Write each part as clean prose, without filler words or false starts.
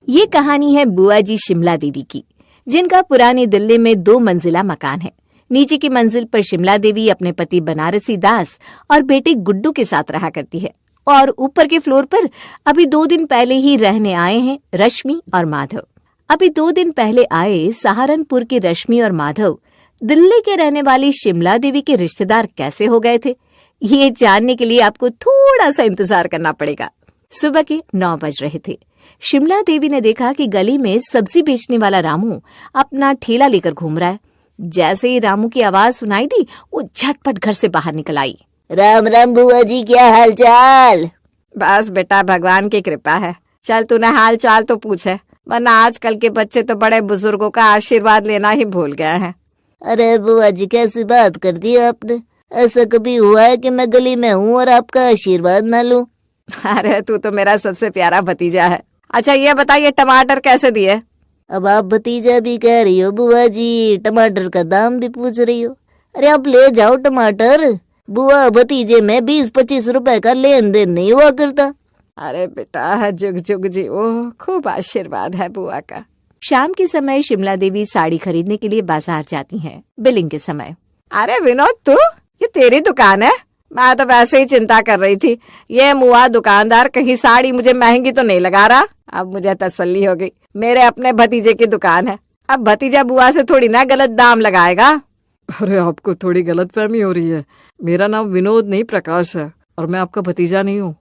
ये कहानी है बुआ जी शिमला देवी की, जिनका पुरानी दिल्ली में 2 मंजिला मकान है। नीचे की मंजिल पर शिमला देवी अपने पति बनारसी दास और बेटे गुड्डू के साथ रहा करती है, और ऊपर के फ्लोर पर अभी 2 दिन पहले ही रहने आए हैं रश्मि और माधव। अभी 2 दिन पहले आए सहारनपुर के रश्मि और माधव दिल्ली के रहने वाली शिमला देवी के रिश्तेदार कैसे हो गए थे, ये जानने के लिए आपको थोड़ा सा इंतजार करना पड़ेगा। सुबह के 9 बज रहे थे। शिमला देवी ने देखा कि गली में सब्जी बेचने वाला रामू अपना ठेला लेकर घूम रहा है। जैसे ही रामू की आवाज सुनाई दी, वो झटपट घर से बाहर निकल आई। राम राम बुआ जी, क्या हाल चाल? बस बेटा, भगवान की कृपा है। चल तूने हाल चाल तो पूछे, वरना आजकल के बच्चे तो बड़े बुजुर्गों का आशीर्वाद लेना ही भूल गए हैं। अरे बुआ जी, कैसी बात कर दी आपने? ऐसा कभी हुआ है कि मैं गली में हूँ और आपका आशीर्वाद ना लूं? अरे तू तो मेरा सबसे प्यारा भतीजा है। अच्छा ये बता, ये टमाटर कैसे दिए? अब आप भतीजा भी कह रही हो बुआ जी, टमाटर का दाम भी पूछ रही हो। अरे आप ले जाओ टमाटर। बुआ, भतीजे में 20-25 रुपए का लेन देन नहीं हुआ करता। अरे बेटा, जुग जुग जी, ओह खूब आशीर्वाद है बुआ का। शाम के समय शिमला देवी साड़ी खरीदने के लिए बाजार जाती हैं, बिलिंग के समय। अरे विनोद, तू, ये तेरी दुकान है? मैं तो वैसे ही चिंता कर रही थी, ये मुआ दुकानदार कहीं साड़ी मुझे महंगी तो नहीं लगा रहा। अब मुझे तसल्ली हो गई, मेरे अपने भतीजे की दुकान है। अब भतीजा बुआ से थोड़ी ना गलत दाम लगाएगा। अरे आपको थोड़ी गलतफहमी हो रही है। मेरा नाम विनोद नहीं, प्रकाश है, और मैं आपका भतीजा नहीं हूँ।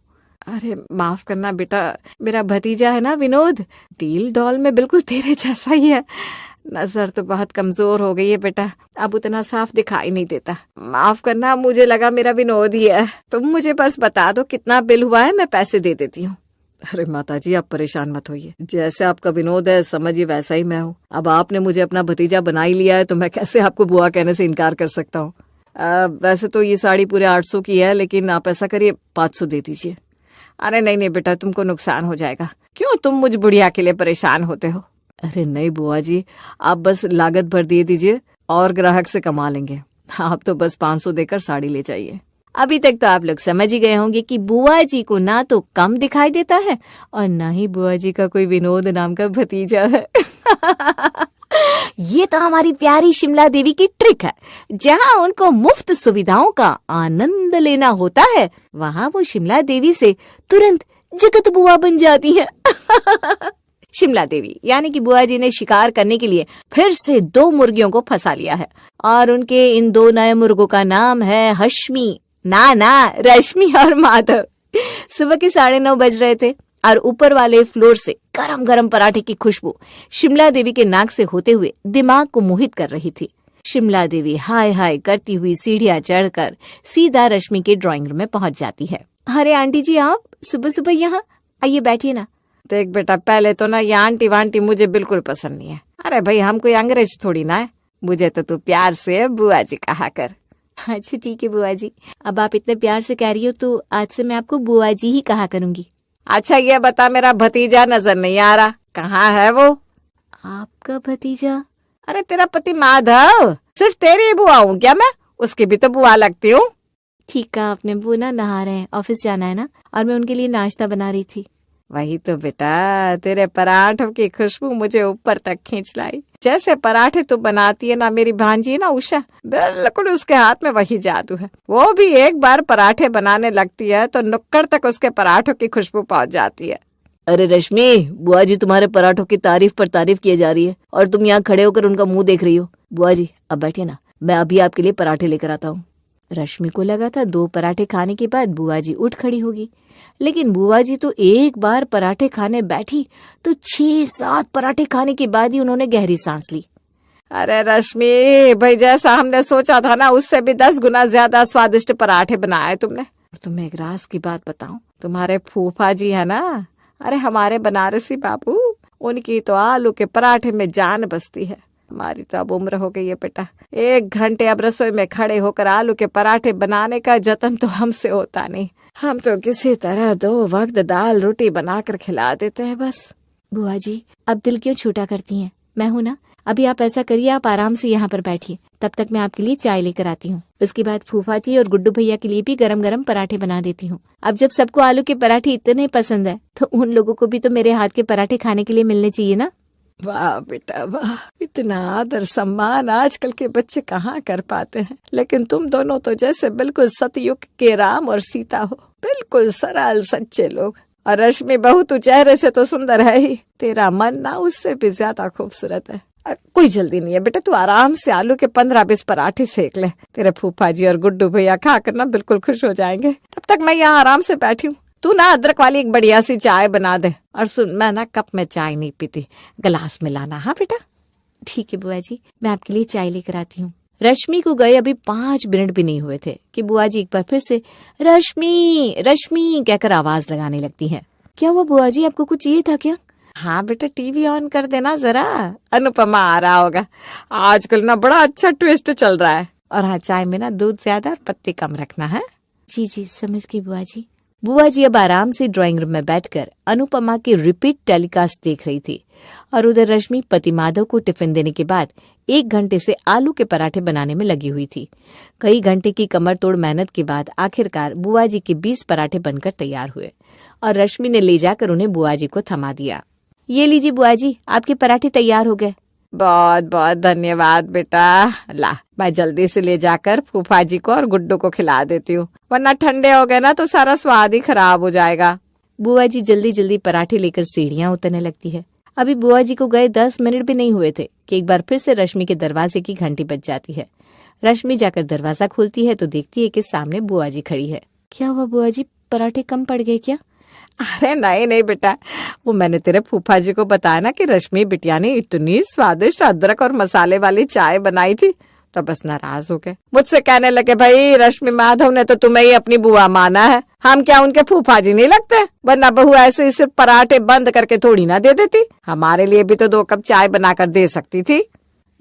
अरे माफ करना बेटा, मेरा भतीजा है ना विनोद, डील डॉल में बिल्कुल तेरे जैसा ही है। नजर तो बहुत कमजोर हो गई है बेटा, अब उतना साफ दिखाई नहीं देता। माफ करना, मुझे लगा मेरा विनोद ही है। तुम मुझे बस बता दो कितना बिल हुआ है, मैं पैसे दे देती हूँ। अरे माताजी, आप परेशान मत होइए। जैसे आपका विनोद है, समझिए वैसा ही मैं हूँ। अब आपने मुझे अपना भतीजा बना ही लिया है, तो मैं कैसे आपको बुआ कहने से इनकार कर सकता हूँ। वैसे तो ये साड़ी पूरे 800 की है, लेकिन आप ऐसा करिए 500 दे दीजिए। अरे नहीं नहीं बेटा, तुमको नुकसान हो जाएगा। क्यों तुम मुझ बुढ़िया के लिए परेशान होते हो? अरे नहीं बुआ जी, आप बस लागत भर दे दीजिए और ग्राहक से कमा लेंगे। आप तो बस 500 देकर साड़ी ले जाइए। अभी तक तो आप लोग समझ ही गए होंगे कि बुआ जी को ना तो कम दिखाई देता है और ना ही बुआ जी का कोई विनोद नाम का भतीजा है। ये तो हमारी प्यारी शिमला देवी की ट्रिक है। जहाँ उनको मुफ्त सुविधाओं का आनंद लेना होता है, वहाँ वो शिमला देवी से तुरंत जगत बुआ बन जाती है। शिमला देवी यानी कि बुआ जी ने शिकार करने के लिए फिर से 2 मुर्गियों को फंसा लिया है, और उनके इन 2 नए मुर्गों का नाम है रश्मि और माधव। सुबह के 9:30 बज रहे थे और ऊपर वाले फ्लोर से गरम गरम पराठे की खुशबू शिमला देवी के नाक से होते हुए दिमाग को मोहित कर रही थी। शिमला देवी हाय हाय करती हुई सीढ़ियां चढ़कर सीधा रश्मि के ड्राइंग रूम में पहुंच जाती है। अरे आंटी जी, आप सुबह सुबह यहाँ आइए, बैठिए ना। देख बेटा, पहले तो ना ये आंटी वांटी मुझे बिल्कुल पसंद नहीं है। अरे भाई, हम कोई अंग्रेज थोड़ी ना है। मुझे तो तू प्यार से बुआ जी कहा कर। अच्छा ठीक है बुआ जी, अब आप इतने प्यार से कह रही हो तो आज से मैं आपको बुआ जी ही कहा करूंगी। अच्छा ये बता, मेरा भतीजा नजर नहीं आ रहा, कहाँ है वो? आपका भतीजा? अरे तेरा पति माधव। सिर्फ तेरी बुआ हूँ क्या मैं? उसकी भी तो बुआ लगती हूँ। ठीक कहा आपने। वो ना नहा रहे हैं, ऑफिस जाना है ना, और मैं उनके लिए नाश्ता बना रही थी। वही तो बेटा, तेरे पराठों की खुशबू मुझे ऊपर तक खींच लाई। जैसे पराठे तो बनाती है ना मेरी भांजी ना उषा, बिल्कुल उसके हाथ में वही जादू है। वो भी एक बार पराठे बनाने लगती है तो नुक्कड़ तक उसके पराठों की खुशबू पहुंच जाती है। अरे रश्मि, बुआ जी तुम्हारे पराठों की तारीफ पर तारीफ किए जा रही है और तुम यहाँ खड़े होकर उनका मुंह देख रही हो। बुआ जी अब बैठिए ना, मैं अभी आपके लिए पराठे लेकर आता हूँ। रश्मि को लगा था 2 पराठे खाने के बाद बुआ जी उठ खड़ी होगी, लेकिन बुआ जी तो एक बार पराठे खाने बैठी तो 6-7 पराठे खाने के बाद ही उन्होंने गहरी सांस ली। अरे रश्मि भाई, जैसा हमने सोचा था ना, उससे भी 10 गुना ज्यादा स्वादिष्ट पराठे बनाए तुमने। और तुम्हें एक राज की बात बताऊं, तुम्हारे फूफा जी है ना, अरे हमारे बनारसी बाबू, उनकी तो आलू के पराठे में जान बसती है। हमारी तो अब उम्र हो गई है बेटा, 1 घंटे अब रसोई में खड़े होकर आलू के पराठे बनाने का जतन तो हमसे होता नहीं। हम तो किसी तरह 2 वक्त दाल रोटी बनाकर खिला देते हैं बस। बुआ जी अब दिल क्यों छोटा करती हैं? मैं हूं ना, अभी आप ऐसा करिए, आप आराम से यहाँ पर बैठिए, तब तक मैं आपके लिए चाय लेकर आती हूँ। उसके बाद फूफा जी और गुड्डू भैया के लिए भी गरम गरम पराठे बना देती हूँ। अब जब सबको आलू के पराठे इतने पसंद है तो उन लोगों को भी तो मेरे हाथ के पराठे खाने के लिए मिलने चाहिए ना। वाह बेटा वाह, इतना आदर सम्मान आजकल के बच्चे कहाँ कर पाते हैं। लेकिन तुम दोनों तो जैसे बिल्कुल सतयुग के राम और सीता हो, बिल्कुल सरल सच्चे लोग। और रश्मि बहू, तू चेहरे से तो सुंदर है ही, तेरा मन ना उससे भी ज्यादा खूबसूरत है। कोई जल्दी नहीं है बेटा, तू आराम से आलू के 15-20 पराठे सेक ले। तेरे फूफा जी और गुड्डू भैया खाकर ना बिल्कुल खुश हो जाएंगे। तब तक मैं यहाँ आराम से बैठी हूँ। तू ना अदरक वाली एक बढ़िया सी चाय बना दे। और सुन, मैं ना कप में चाय नहीं पीती, गिलास में लाना। हाँ बेटा? ठीक है बुआ जी, मैं आपके लिए चाय लेकर आती हूँ। रश्मि को गए अभी 5 मिनट भी नहीं हुए थे कि बुआ जी एक बार फिर से रश्मि रश्मि कहकर आवाज लगाने लगती है। क्या हुआ बुआ जी, आपको कुछ चाहिए था क्या? हाँ बेटा, टीवी ऑन कर देना जरा, अनुपमा आ रहा होगा। आजकल ना बड़ा अच्छा ट्विस्ट चल रहा है। और हाँ, चाय में ना दूध ज्यादा और पत्ती कम रखना है। जी जी, समझ गई बुआ जी। बुआ जी अब आराम से ड्राइंग रूम में बैठकर अनुपमा की रिपीट टेलीकास्ट देख रही थी और उधर रश्मि पति माधव को टिफिन देने के बाद 1 घंटे से आलू के पराठे बनाने में लगी हुई थी। कई घंटे की कमर तोड़ मेहनत के बाद आखिरकार बुआ जी के 20 पराठे बनकर तैयार हुए और रश्मि ने ले जाकर उन्हें बुआ जी को थमा दिया। ये लीजिए बुआ जी, आपके पराठे तैयार हो गए। बहुत बहुत धन्यवाद बेटा। ला, मैं जल्दी से ले जाकर फूफा जी को और गुड्डू को खिला देती हूँ, वरना ठंडे हो गए ना तो सारा स्वाद ही खराब हो जाएगा। बुआ जी जल्दी जल्दी पराठे लेकर सीढ़ियां उतरने लगती है। अभी बुआ जी को गए 10 मिनट भी नहीं हुए थे कि एक बार फिर से रश्मि के दरवाजे की घंटी बज जाती है। रश्मि जाकर दरवाजा खोलती है तो देखती है कि सामने बुआ जी खड़ी है। क्या हुआ बुआ जी, पराठे कम पड़ गए क्या? अरे नहीं नहीं बेटा, वो मैंने तेरे फूफा जी को बताया ना कि रश्मि बिटिया ने इतनी स्वादिष्ट अदरक और मसाले वाली चाय बनाई थी, तो बस नाराज हो गए। मुझसे कहने लगे, भाई रश्मि माधव ने तो तुम्हें ही अपनी बुआ माना है, हम क्या उनके फूफा जी नहीं लगते? वरना बहू ऐसे सिर्फ पराठे बंद करके थोड़ी ना दे देती, हमारे लिए भी तो 2 कप चाय बनाकर दे सकती थी।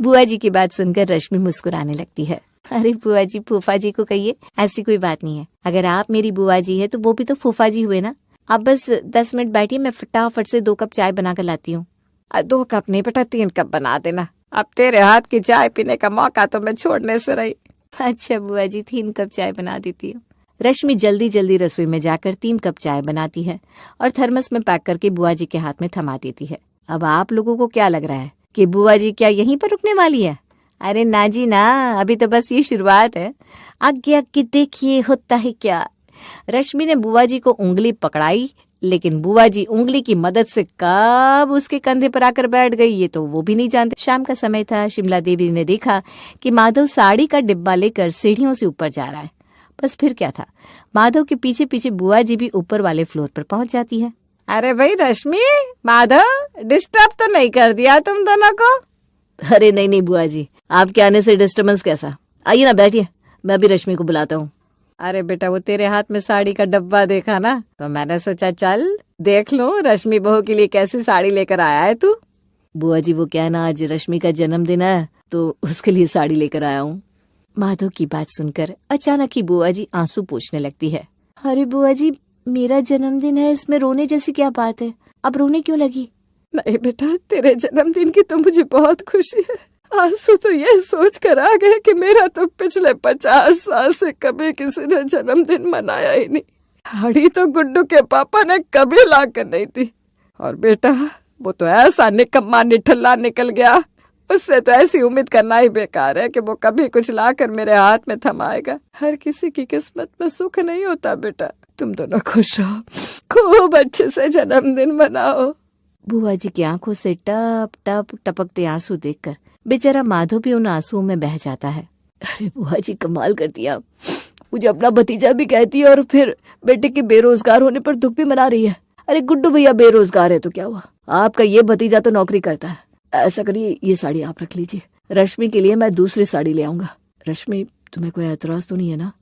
बुआ जी की बात सुनकर रश्मि मुस्कुराने लगती है। अरे बुआ जी, फूफा जी को कहिए, ऐसी कोई बात नहीं है। अगर आप मेरी बुआ जी है तो वो भी तो फूफा जी हुए ना। आप बस 10 मिनट बैठिए, मैं फटाफट से 2 कप चाय बनाकर लाती हूँ। 2 कप नहीं बेटा, 3 कप बना देना। अब तेरे हाथ की चाय पीने का मौका तो मैं छोड़ने से रही। अच्छा बुआ जी, 3 कप चाय बना देती हूँ। रश्मि जल्दी जल्दी रसोई में जाकर 3 कप चाय बनाती है और थर्मस में पैक करके बुआ जी के हाथ में थमा देती है। अब आप लोगों को क्या लग रहा है कि बुआ जी क्या यहीं पर रुकने वाली है? अरे ना जी ना, अभी तो बस ये शुरुआत है। आगे आगे देखिए होता है क्या। रश्मि ने बुआ जी को उंगली पकड़ाई, लेकिन बुआ जी उंगली की मदद से कब उसके कंधे पर आकर बैठ गई ये तो वो भी नहीं जानते। शाम का समय था। शिमला देवी ने देखा कि माधव साड़ी का डिब्बा लेकर सीढ़ियों से ऊपर जा रहा है। बस फिर क्या था, माधव के पीछे पीछे बुआ जी भी ऊपर वाले फ्लोर पर पहुंच जाती है। अरे भाई रश्मि, माधव, डिस्टर्ब तो नहीं कर दिया तुम दोनों को? अरे नहीं नहीं बुआ जी, आपके आने से डिस्टर्बेंस कैसा। आइए ना बैठिए, मैं भी रश्मि को बुलाता हूँ। अरे बेटा, वो तेरे हाथ में साड़ी का डब्बा देखा ना, तो मैंने सोचा चल देख लो रश्मि बहू के लिए कैसी साड़ी लेकर आया है तू। बुआ जी वो क्या है ना, आज रश्मि का जन्मदिन है तो उसके लिए साड़ी लेकर आया हूँ। माधव की बात सुनकर अचानक ही बुआ जी आंसू पोंछने लगती है। अरे बुआ जी, मेरा जन्मदिन है, इसमें रोने जैसी क्या बात है, अब रोने क्यों लगी? नहीं बेटा, तेरे जन्मदिन की तो मुझे बहुत खुशी है। आंसू तो ये सोच कर आ गए कि मेरा तो पिछले 50 साल से कभी किसी ने जन्मदिन मनाया ही नहीं। साड़ी तो गुड्डू के पापा ने कभी ला कर नहीं दी। और बेटा, वो तो ऐसा निकम्मा निठल्ला निकल गया, उससे तो ऐसी उम्मीद करना ही बेकार है कि वो कभी कुछ लाकर मेरे हाथ में थमाएगा। हर किसी की किस्मत में सुख नहीं होता बेटा। तुम दोनों खुश रहो, खूब अच्छे से जन्मदिन मनाओ। बुआ जी की आंखों से टप टप टपकते आंसू देखकर बेचारा माधव भी उन आंसुओं में बह जाता है। अरे बुआ जी, कमाल कर दिया। मुझे अपना भतीजा भी कहती है और फिर बेटे के बेरोजगार होने पर दुख भी मना रही है। अरे गुड्डू भैया बेरोजगार है तो क्या हुआ, आपका ये भतीजा तो नौकरी करता है। ऐसा करिए, ये साड़ी आप रख लीजिए, रश्मि के लिए मैं दूसरी साड़ी ले आऊंगा। रश्मि, तुम्हें कोई एतराज तो नहीं है ना?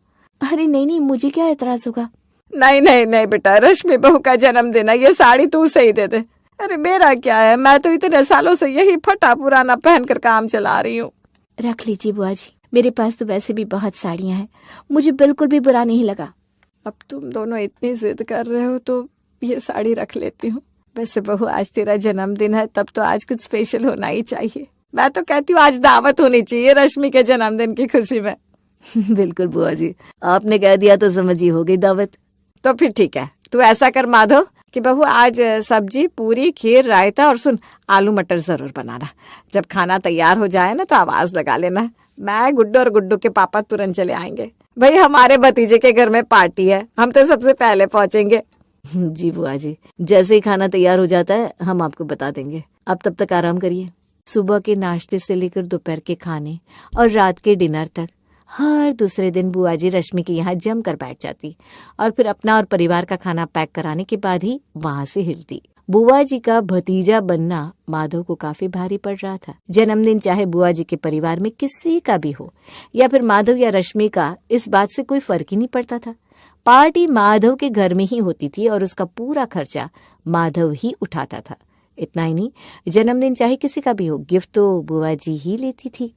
अरे नहीं नहीं, मुझे क्या एतराज होगा। नहीं नहीं नहीं बेटा, रश्मि बहू का जन्मदिन है, ये साड़ी तू से ही दे दे। अरे मेरा क्या है, मैं तो इतने सालों से यही फटा पुराना पहनकर काम चला रही हूँ। रख लीजिए बुआ जी, मेरे पास तो वैसे भी बहुत साड़ियाँ हैं, मुझे बिल्कुल भी बुरा नहीं लगा। अब तुम दोनों इतनी जिद कर रहे हो तो ये साड़ी रख लेती हूँ। वैसे बहू, आज तेरा जन्मदिन है, तब तो आज कुछ स्पेशल होना ही चाहिए। मैं तो कहती हूँ आज दावत होनी चाहिए रश्मि के जन्मदिन की खुशी में। बिल्कुल बुआ जी, आपने कह दिया तो समझी हो गई दावत। तो फिर ठीक है, तू ऐसा कर माधव कि बहू आज सब्जी, पूरी, खीर, रायता और सुन आलू मटर जरूर बनाना। जब खाना तैयार हो जाए ना तो आवाज लगा लेना, मैं, गुड्डू और गुड्डू के पापा तुरंत चले आएंगे। भाई हमारे भतीजे के घर में पार्टी है, हम तो सबसे पहले पहुंचेंगे। जी बुआ जी, जैसे ही खाना तैयार हो जाता है हम आपको बता देंगे। अब तब तक आराम करिए। सुबह के नाश्ते से लेकर दोपहर के खाने और रात के डिनर तक हर दूसरे दिन बुआ जी रश्मि के यहाँ जम कर बैठ जाती और फिर अपना और परिवार का खाना पैक कराने के बाद ही वहाँ से हिलती। बुआ जी का भतीजा बनना माधव को काफी भारी पड़ रहा था। जन्मदिन चाहे बुआ जी के परिवार में किसी का भी हो या फिर माधव या रश्मि का, इस बात से कोई फर्क ही नहीं पड़ता था। पार्टी माधव के घर में ही होती थी और उसका पूरा खर्चा माधव ही उठाता था। इतना ही नहीं, जन्मदिन चाहे किसी का भी हो, गिफ्ट तो बुआ जी ही लेती थी।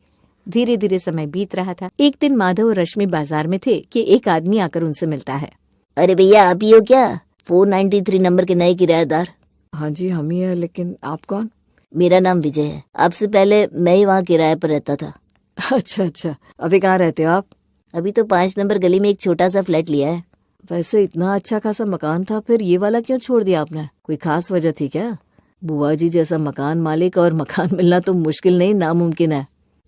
धीरे धीरे समय बीत रहा था। एक दिन माधव और रश्मि बाजार में थे कि एक आदमी आकर उनसे मिलता है। अरे भैया, आप ही हो क्या? 493 नंबर के नए किराएदार। हाँ जी हम ही है, लेकिन आप कौन? मेरा नाम विजय है। आपसे पहले मैं ही वहाँ किराए पर रहता था। अच्छा, अभी कहाँ रहते हो आप? अभी तो 5 नंबर गली में एक छोटा सा फ्लैट लिया है। वैसे इतना अच्छा खासा मकान था, फिर ये वाला क्यों छोड़ दिया आपने? कोई खास वजह थी क्या? बुआ जी जैसा मकान मालिक और मकान मिलना तो मुश्किल नहीं, नामुमकिन है।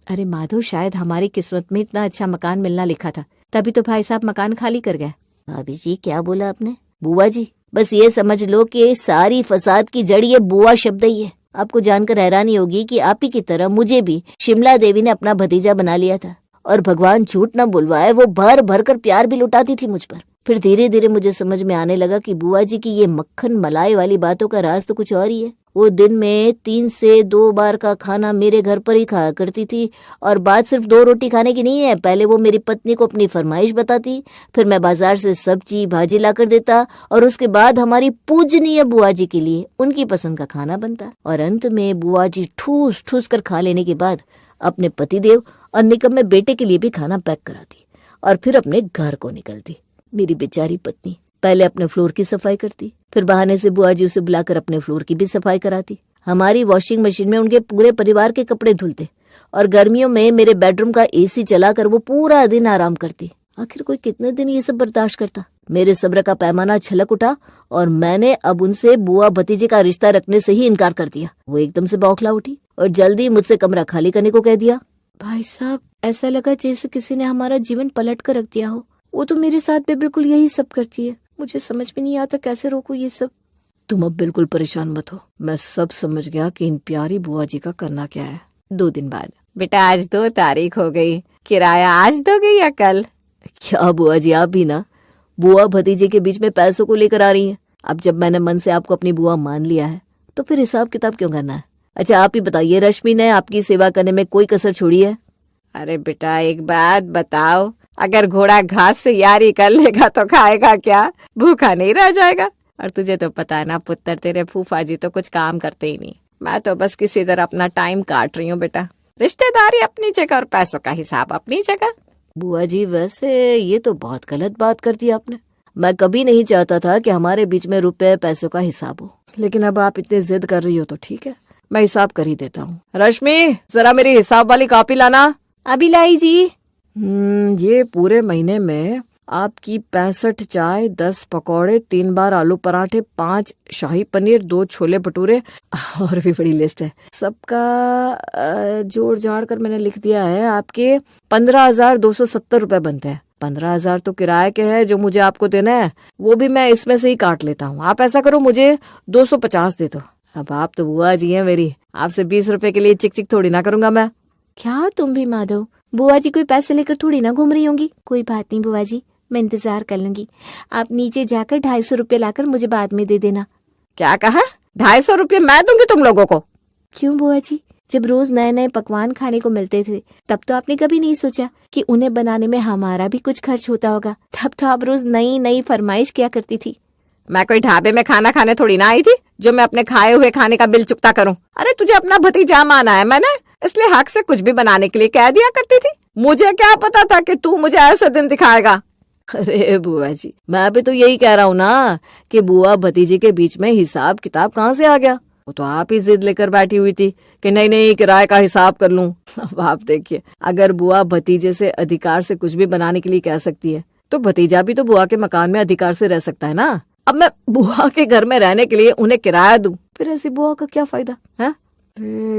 अरे माधव, शायद हमारी किस्मत में इतना अच्छा मकान मिलना लिखा था, तभी तो भाई साहब मकान खाली कर गए। भाभी जी, क्या बोला आपने? बुआ जी, बस ये समझ लो कि सारी फसाद की जड़ ये बुआ शब्द ही है। आपको जानकर हैरानी होगी कि आप ही की तरह मुझे भी शिमला देवी ने अपना भतीजा बना लिया था और भगवान झूठ न बुलवाए, वो भर भर कर प्यार भी लुटाती थी मुझ पर। फिर धीरे धीरे मुझे समझ में आने लगा कि बुआ जी की ये मक्खन मलाई वाली बातों का राज तो कुछ और ही है। वो दिन में 3 से 2 बार का खाना मेरे घर पर ही खाया करती थी और बात सिर्फ 2 रोटी खाने की नहीं है। पहले वो मेरी पत्नी को अपनी फरमाइश बताती, फिर मैं बाजार से सब्जी भाजी लाकर देता और उसके बाद हमारी पूजनीय बुआ जी के लिए उनकी पसंद का खाना बनता और अंत में बुआ जी ठूस ठूस कर खा लेने के बाद अपने पतिदेव और निकम्मे बेटे के लिए भी खाना पैक कराती और फिर अपने घर को निकलती। मेरी बेचारी पत्नी पहले अपने फ्लोर की सफाई करती, फिर बहाने से बुआ जी उसे बुलाकर अपने फ्लोर की भी सफाई कराती। हमारी वॉशिंग मशीन में उनके पूरे परिवार के कपड़े धुलते और गर्मियों में मेरे बेडरूम का एसी चलाकर वो पूरा दिन आराम करती। आखिर कोई कितने दिन ये सब बर्दाश्त करता? मेरे सब्र का पैमाना छलक उठा और मैंने अब उनसे बुआ भतीजे का रिश्ता रखने से ही इनकार कर दिया। वो एकदम से बौखला उठी और जल्दी मुझसे कमरा खाली करने को कह दिया। भाई साहब, ऐसा लगा जैसे किसी ने हमारा जीवन पलट कर रख दिया हो। वो तो मेरे साथ भी बिल्कुल यही सब करती है। मुझे समझ में नहीं आता कैसे रोकूं ये सब। तुम अब बिल्कुल परेशान मत हो, मैं सब समझ गया कि इन प्यारी बुआ जी का करना क्या है। 2 दिन बाद। बेटा, आज 2 तारीख हो गई, किराया आज दोगे या कल? क्या बुआ जी, आप भी ना बुआ भतीजे के बीच में पैसों को लेकर आ रही हैं। अब जब मैंने मन से आपको अपनी बुआ मान लिया है तो फिर हिसाब किताब क्यों करना है? अच्छा आप ही बताइए, रश्मि ने आपकी सेवा करने में कोई कसर छोड़ी है? अरे बेटा, एक बात बताओ, अगर घोड़ा घास से यारी कर लेगा तो खाएगा क्या? भूखा नहीं रह जाएगा। और तुझे तो पता है ना पुत्र, तेरे फूफा जी तो कुछ काम करते ही नहीं। मैं तो बस किसी तरह अपना टाइम काट रही हूँ बेटा। रिश्तेदारी अपनी जगह और पैसों का हिसाब अपनी जगह। बुआ जी, वैसे ये तो बहुत गलत बात कर दी आपने। मैं कभी नहीं चाहता था कि हमारे बीच में रुपए पैसों का हिसाब हो, लेकिन अब आप इतनी जिद कर रही हो तो ठीक है, मैं हिसाब कर ही देता हूँ। रश्मि, जरा मेरी हिसाब वाली कॉपी लाना। अभी लाई जी। ये पूरे महीने में आपकी 65 चाय, 10 पकौड़े, 3 बार आलू पराठे, 5 शाही पनीर, 2 छोले भटूरे और भी बड़ी लिस्ट है। सबका जोड़ जाड़ कर मैंने लिख दिया है, आपके 15,270 रुपए बनते हैं। 15,000 तो किराए के है जो मुझे आपको देना है, वो भी मैं इसमें से ही काट लेता हूँ। आप ऐसा करो, मुझे 250 दे दो। अब आप तो बुआ जी हैं मेरी, आपसे 20 रुपए के लिए चिक चिक थोड़ी ना करूंगा मैं। क्या तुम भी माधव, बुआ जी कोई पैसे लेकर थोड़ी ना घूम रही होंगी। कोई बात नहीं बुआ जी, मैं इंतजार कर लूंगी। आप नीचे जाकर 250 रुपए लाकर मुझे बाद में दे देना। क्या कहा? 250 रुपये मैं दूंगी तुम लोगों को? क्यों बुआ जी, जब रोज नए नए पकवान खाने को मिलते थे तब तो आपने कभी नहीं सोचा कि उन्हें बनाने में हमारा भी कुछ खर्च होता होगा। तब तो आप रोज नई नई फरमाइश किया करती थी। मैं कोई ढाबे में खाना खाने थोड़ी ना आई थी जो मैं अपने खाए हुए खाने का बिल चुकता करूं। अरे तुझे अपना भतीजा माना है मैंने, इसलिए हक से कुछ भी बनाने के लिए कह दिया करती थी। मुझे क्या पता था कि तू मुझे ऐसे दिन दिखाएगा। अरे बुआ जी, मैं भी तो यही कह रहा हूँ ना कि बुआ भतीजे के बीच में हिसाब किताब कहाँ से आ गया। वो तो आप ही जिद लेकर बैठी हुई थी कि नहीं नहीं किराए का हिसाब कर लूं। अब आप देखिए, अगर बुआ भतीजे से अधिकार से कुछ भी बनाने के लिए कह सकती है तो भतीजा भी तो बुआ के मकान में अधिकार से रह सकता है ना। अब मैं बुआ के घर में रहने के लिए उन्हें किराया दूं, फिर ऐसी बुआ का क्या फायदा है?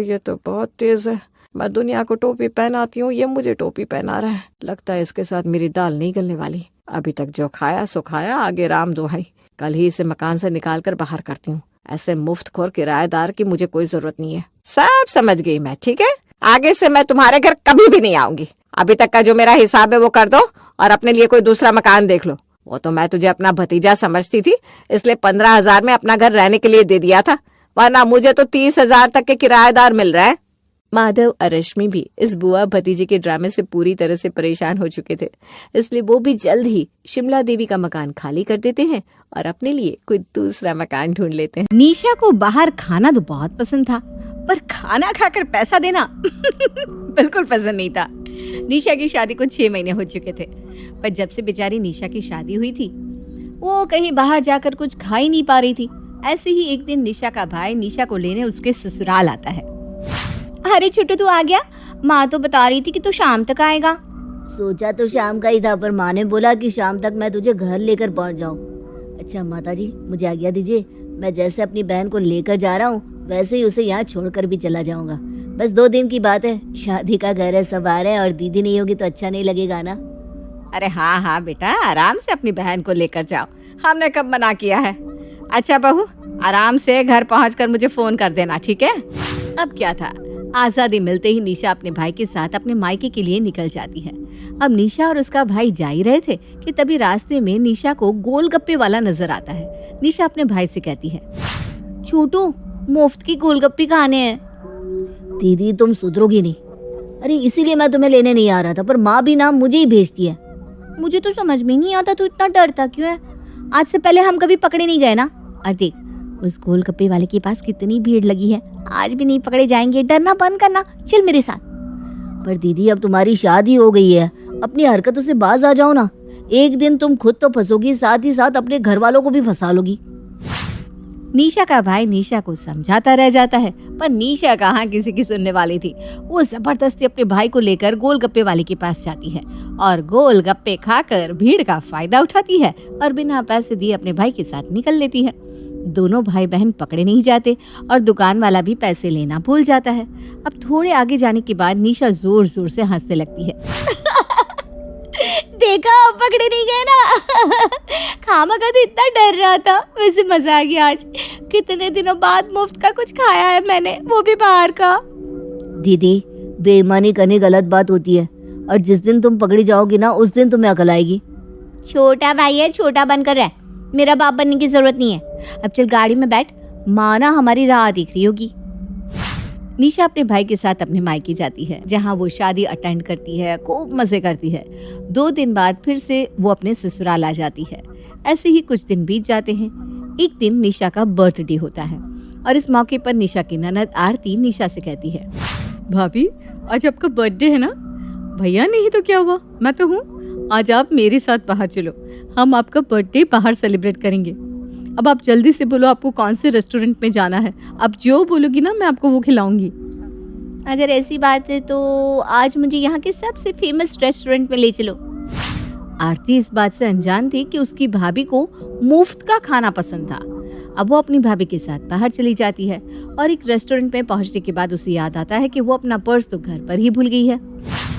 ये तो बहुत तेज है। मैं दुनिया को टोपी पहनाती हूँ, ये मुझे टोपी पहना रहा है। लगता है इसके साथ मेरी दाल नहीं गलने वाली। अभी तक जो खाया सो खाया, आगे राम दुहाई। कल ही इसे मकान से निकाल कर बाहर करती हूँ। ऐसे मुफ्तखोर किराएदार की मुझे कोई जरूरत नहीं है। सब समझ गई मैं, ठीक है? आगे से मैं तुम्हारे घर कभी भी नहीं आऊंगी। अभी तक का जो मेरा हिसाब है वो कर दो और अपने लिए कोई दूसरा मकान देख लो। वो तो मैं तुझे अपना भतीजा समझती थी, इसलिए 15,000 में अपना घर रहने के लिए दे दिया था, वरना मुझे तो 30,000 तक के किराएदार मिल रहा है। माधव और रश्मि भी इस बुआ भतीजे के ड्रामे से पूरी तरह से परेशान हो चुके थे, इसलिए वो भी जल्द ही शिमला देवी का मकान खाली कर देते हैं और अपने लिए कोई दूसरा मकान ढूंढ लेते हैं। निशा को बाहर खाना तो बहुत पसंद था, पर खाना खाकर पैसा देना बिल्कुल पसंद नहीं था। निशा की शादी को 6 महीने हो चुके थे, पर जब से बेचारी निशा की शादी हुई थी वो कहीं बाहर जाकर कुछ खा ही नहीं पा रही थी। ऐसे ही एक दिन निशा का भाई निशा को लेने उसके ससुराल आता है। अरे छोटू तू आ गया? माँ तो बता रही थी कि तू शाम तक आएगा। सोचा तो शाम का ही था, पर माँ ने बोला कि शाम तक मैं तुझे घर लेकर पहुँच जाऊँ। अच्छा माताजी, मुझे आज्ञा दीजिए, मैं जैसे अपनी बहन को लेकर जा रहा हूँ वैसे ही उसे यहाँ छोड़कर भी चला जाऊंगा। बस 2 दिन की बात है, शादी का घर है, सब आ रहे हैं और दीदी नहीं होगी तो अच्छा नहीं लगेगा ना। अरे हाँ हाँ बेटा, आराम से अपनी बहन को लेकर जाओ, हमने कब मना किया है। अच्छा बहू, आराम से घर पहुंचकर मुझे फोन कर देना, ठीक है? अब क्या था, आजादी मिलते ही निशा अपने भाई के साथ अपने मायके के लिए निकल जाती है। अब निशा और उसका भाई जा ही रहे थे कि तभी रास्ते में निशा को गोलगप्पे वाला नजर आता है। निशा अपने भाई से कहती है, छोटू मुफ्त की गोलगप्पे खाने हैं। दीदी तुम सुधरोगी नहीं। अरे इसीलिए मैं तुम्हें लेने नहीं आ रहा था, पर माँ भी ना मुझे ही भेजती है। मुझे तो समझ में नहीं आता तू इतना डरता क्यों है? आज से पहले हम कभी पकड़े नहीं गए ना। और देख उस गोलगप्पे वाले के पास कितनी भीड़ लगी है, आज भी नहीं पकड़े जाएंगे। डरना बंद करना, चल मेरे साथ। पर दीदी अब तुम्हारी शादी हो गई है, अपनी हरकतों से बाज आ जाओ ना। एक दिन तुम खुद तो फंसोगी, साथ ही साथ अपने घर वालों को भी फंसा लोगी। निशा का भाई निशा को समझाता रह जाता है, पर निशा कहाँ किसी की सुनने वाली थी। वो जबरदस्ती अपने भाई को लेकर गोलगप्पे वाले के पास जाती है और गोलगप्पे खाकर भीड़ का फायदा उठाती है और बिना पैसे दिए अपने भाई के साथ निकल लेती है। दोनों भाई बहन पकड़े नहीं जाते और दुकान वाला भी पैसे लेना भूल जाता है। अब थोड़े आगे जाने के बाद निशा जोर जोर से हंसने लगती है। देखा, पकड़े नहीं गए ना। खामखा तो इतना डर रहा था, वैसे मजा आ गया आज। कितने दिनों बाद मुफ्त का कुछ खाया है मैंने, वो भी बाहर का। दीदी बेईमानी करनी गलत बात होती है, और जिस दिन तुम पकड़ी जाओगी ना उस दिन तुम्हें अकल आएगी। छोटा भाई है, छोटा बनकर रह, मेरा बाप बनने की जरूरत नहीं है। अब चल गाड़ी में बैठ, माँ ना हमारी राह देख रही होगी। निशा अपने भाई के साथ अपने मायके जाती है, जहाँ वो शादी अटेंड करती है, खूब मजे करती है। 2 दिन बाद फिर से वो अपने ससुराल आ जाती है। ऐसे ही कुछ दिन बीत जाते हैं। एक दिन निशा का बर्थडे होता है और इस मौके पर निशा की ननद आरती निशा से कहती है, भाभी आज आपका बर्थडे है ना? भैया नहीं तो क्या हुआ, मैं तो हूँ। आज आप मेरे साथ बाहर चलो, हम आपका बर्थडे बाहर सेलिब्रेट करेंगे। अब आप जल्दी से बोलो आपको कौन से रेस्टोरेंट में जाना है। आप जो बोलोगी ना मैं आपको वो खिलाऊंगी। अगर ऐसी बात है तो आज मुझे यहाँ के सबसे फेमस रेस्टोरेंट में ले चलो। आरती इस बात से अनजान थी कि उसकी भाभी को मुफ्त का खाना पसंद था। अब वो अपनी भाभी के साथ बाहर चली जाती है और एक रेस्टोरेंट में पहुंचने के बाद उसे याद आता है कि वो अपना पर्स तो घर पर ही भूल गई है।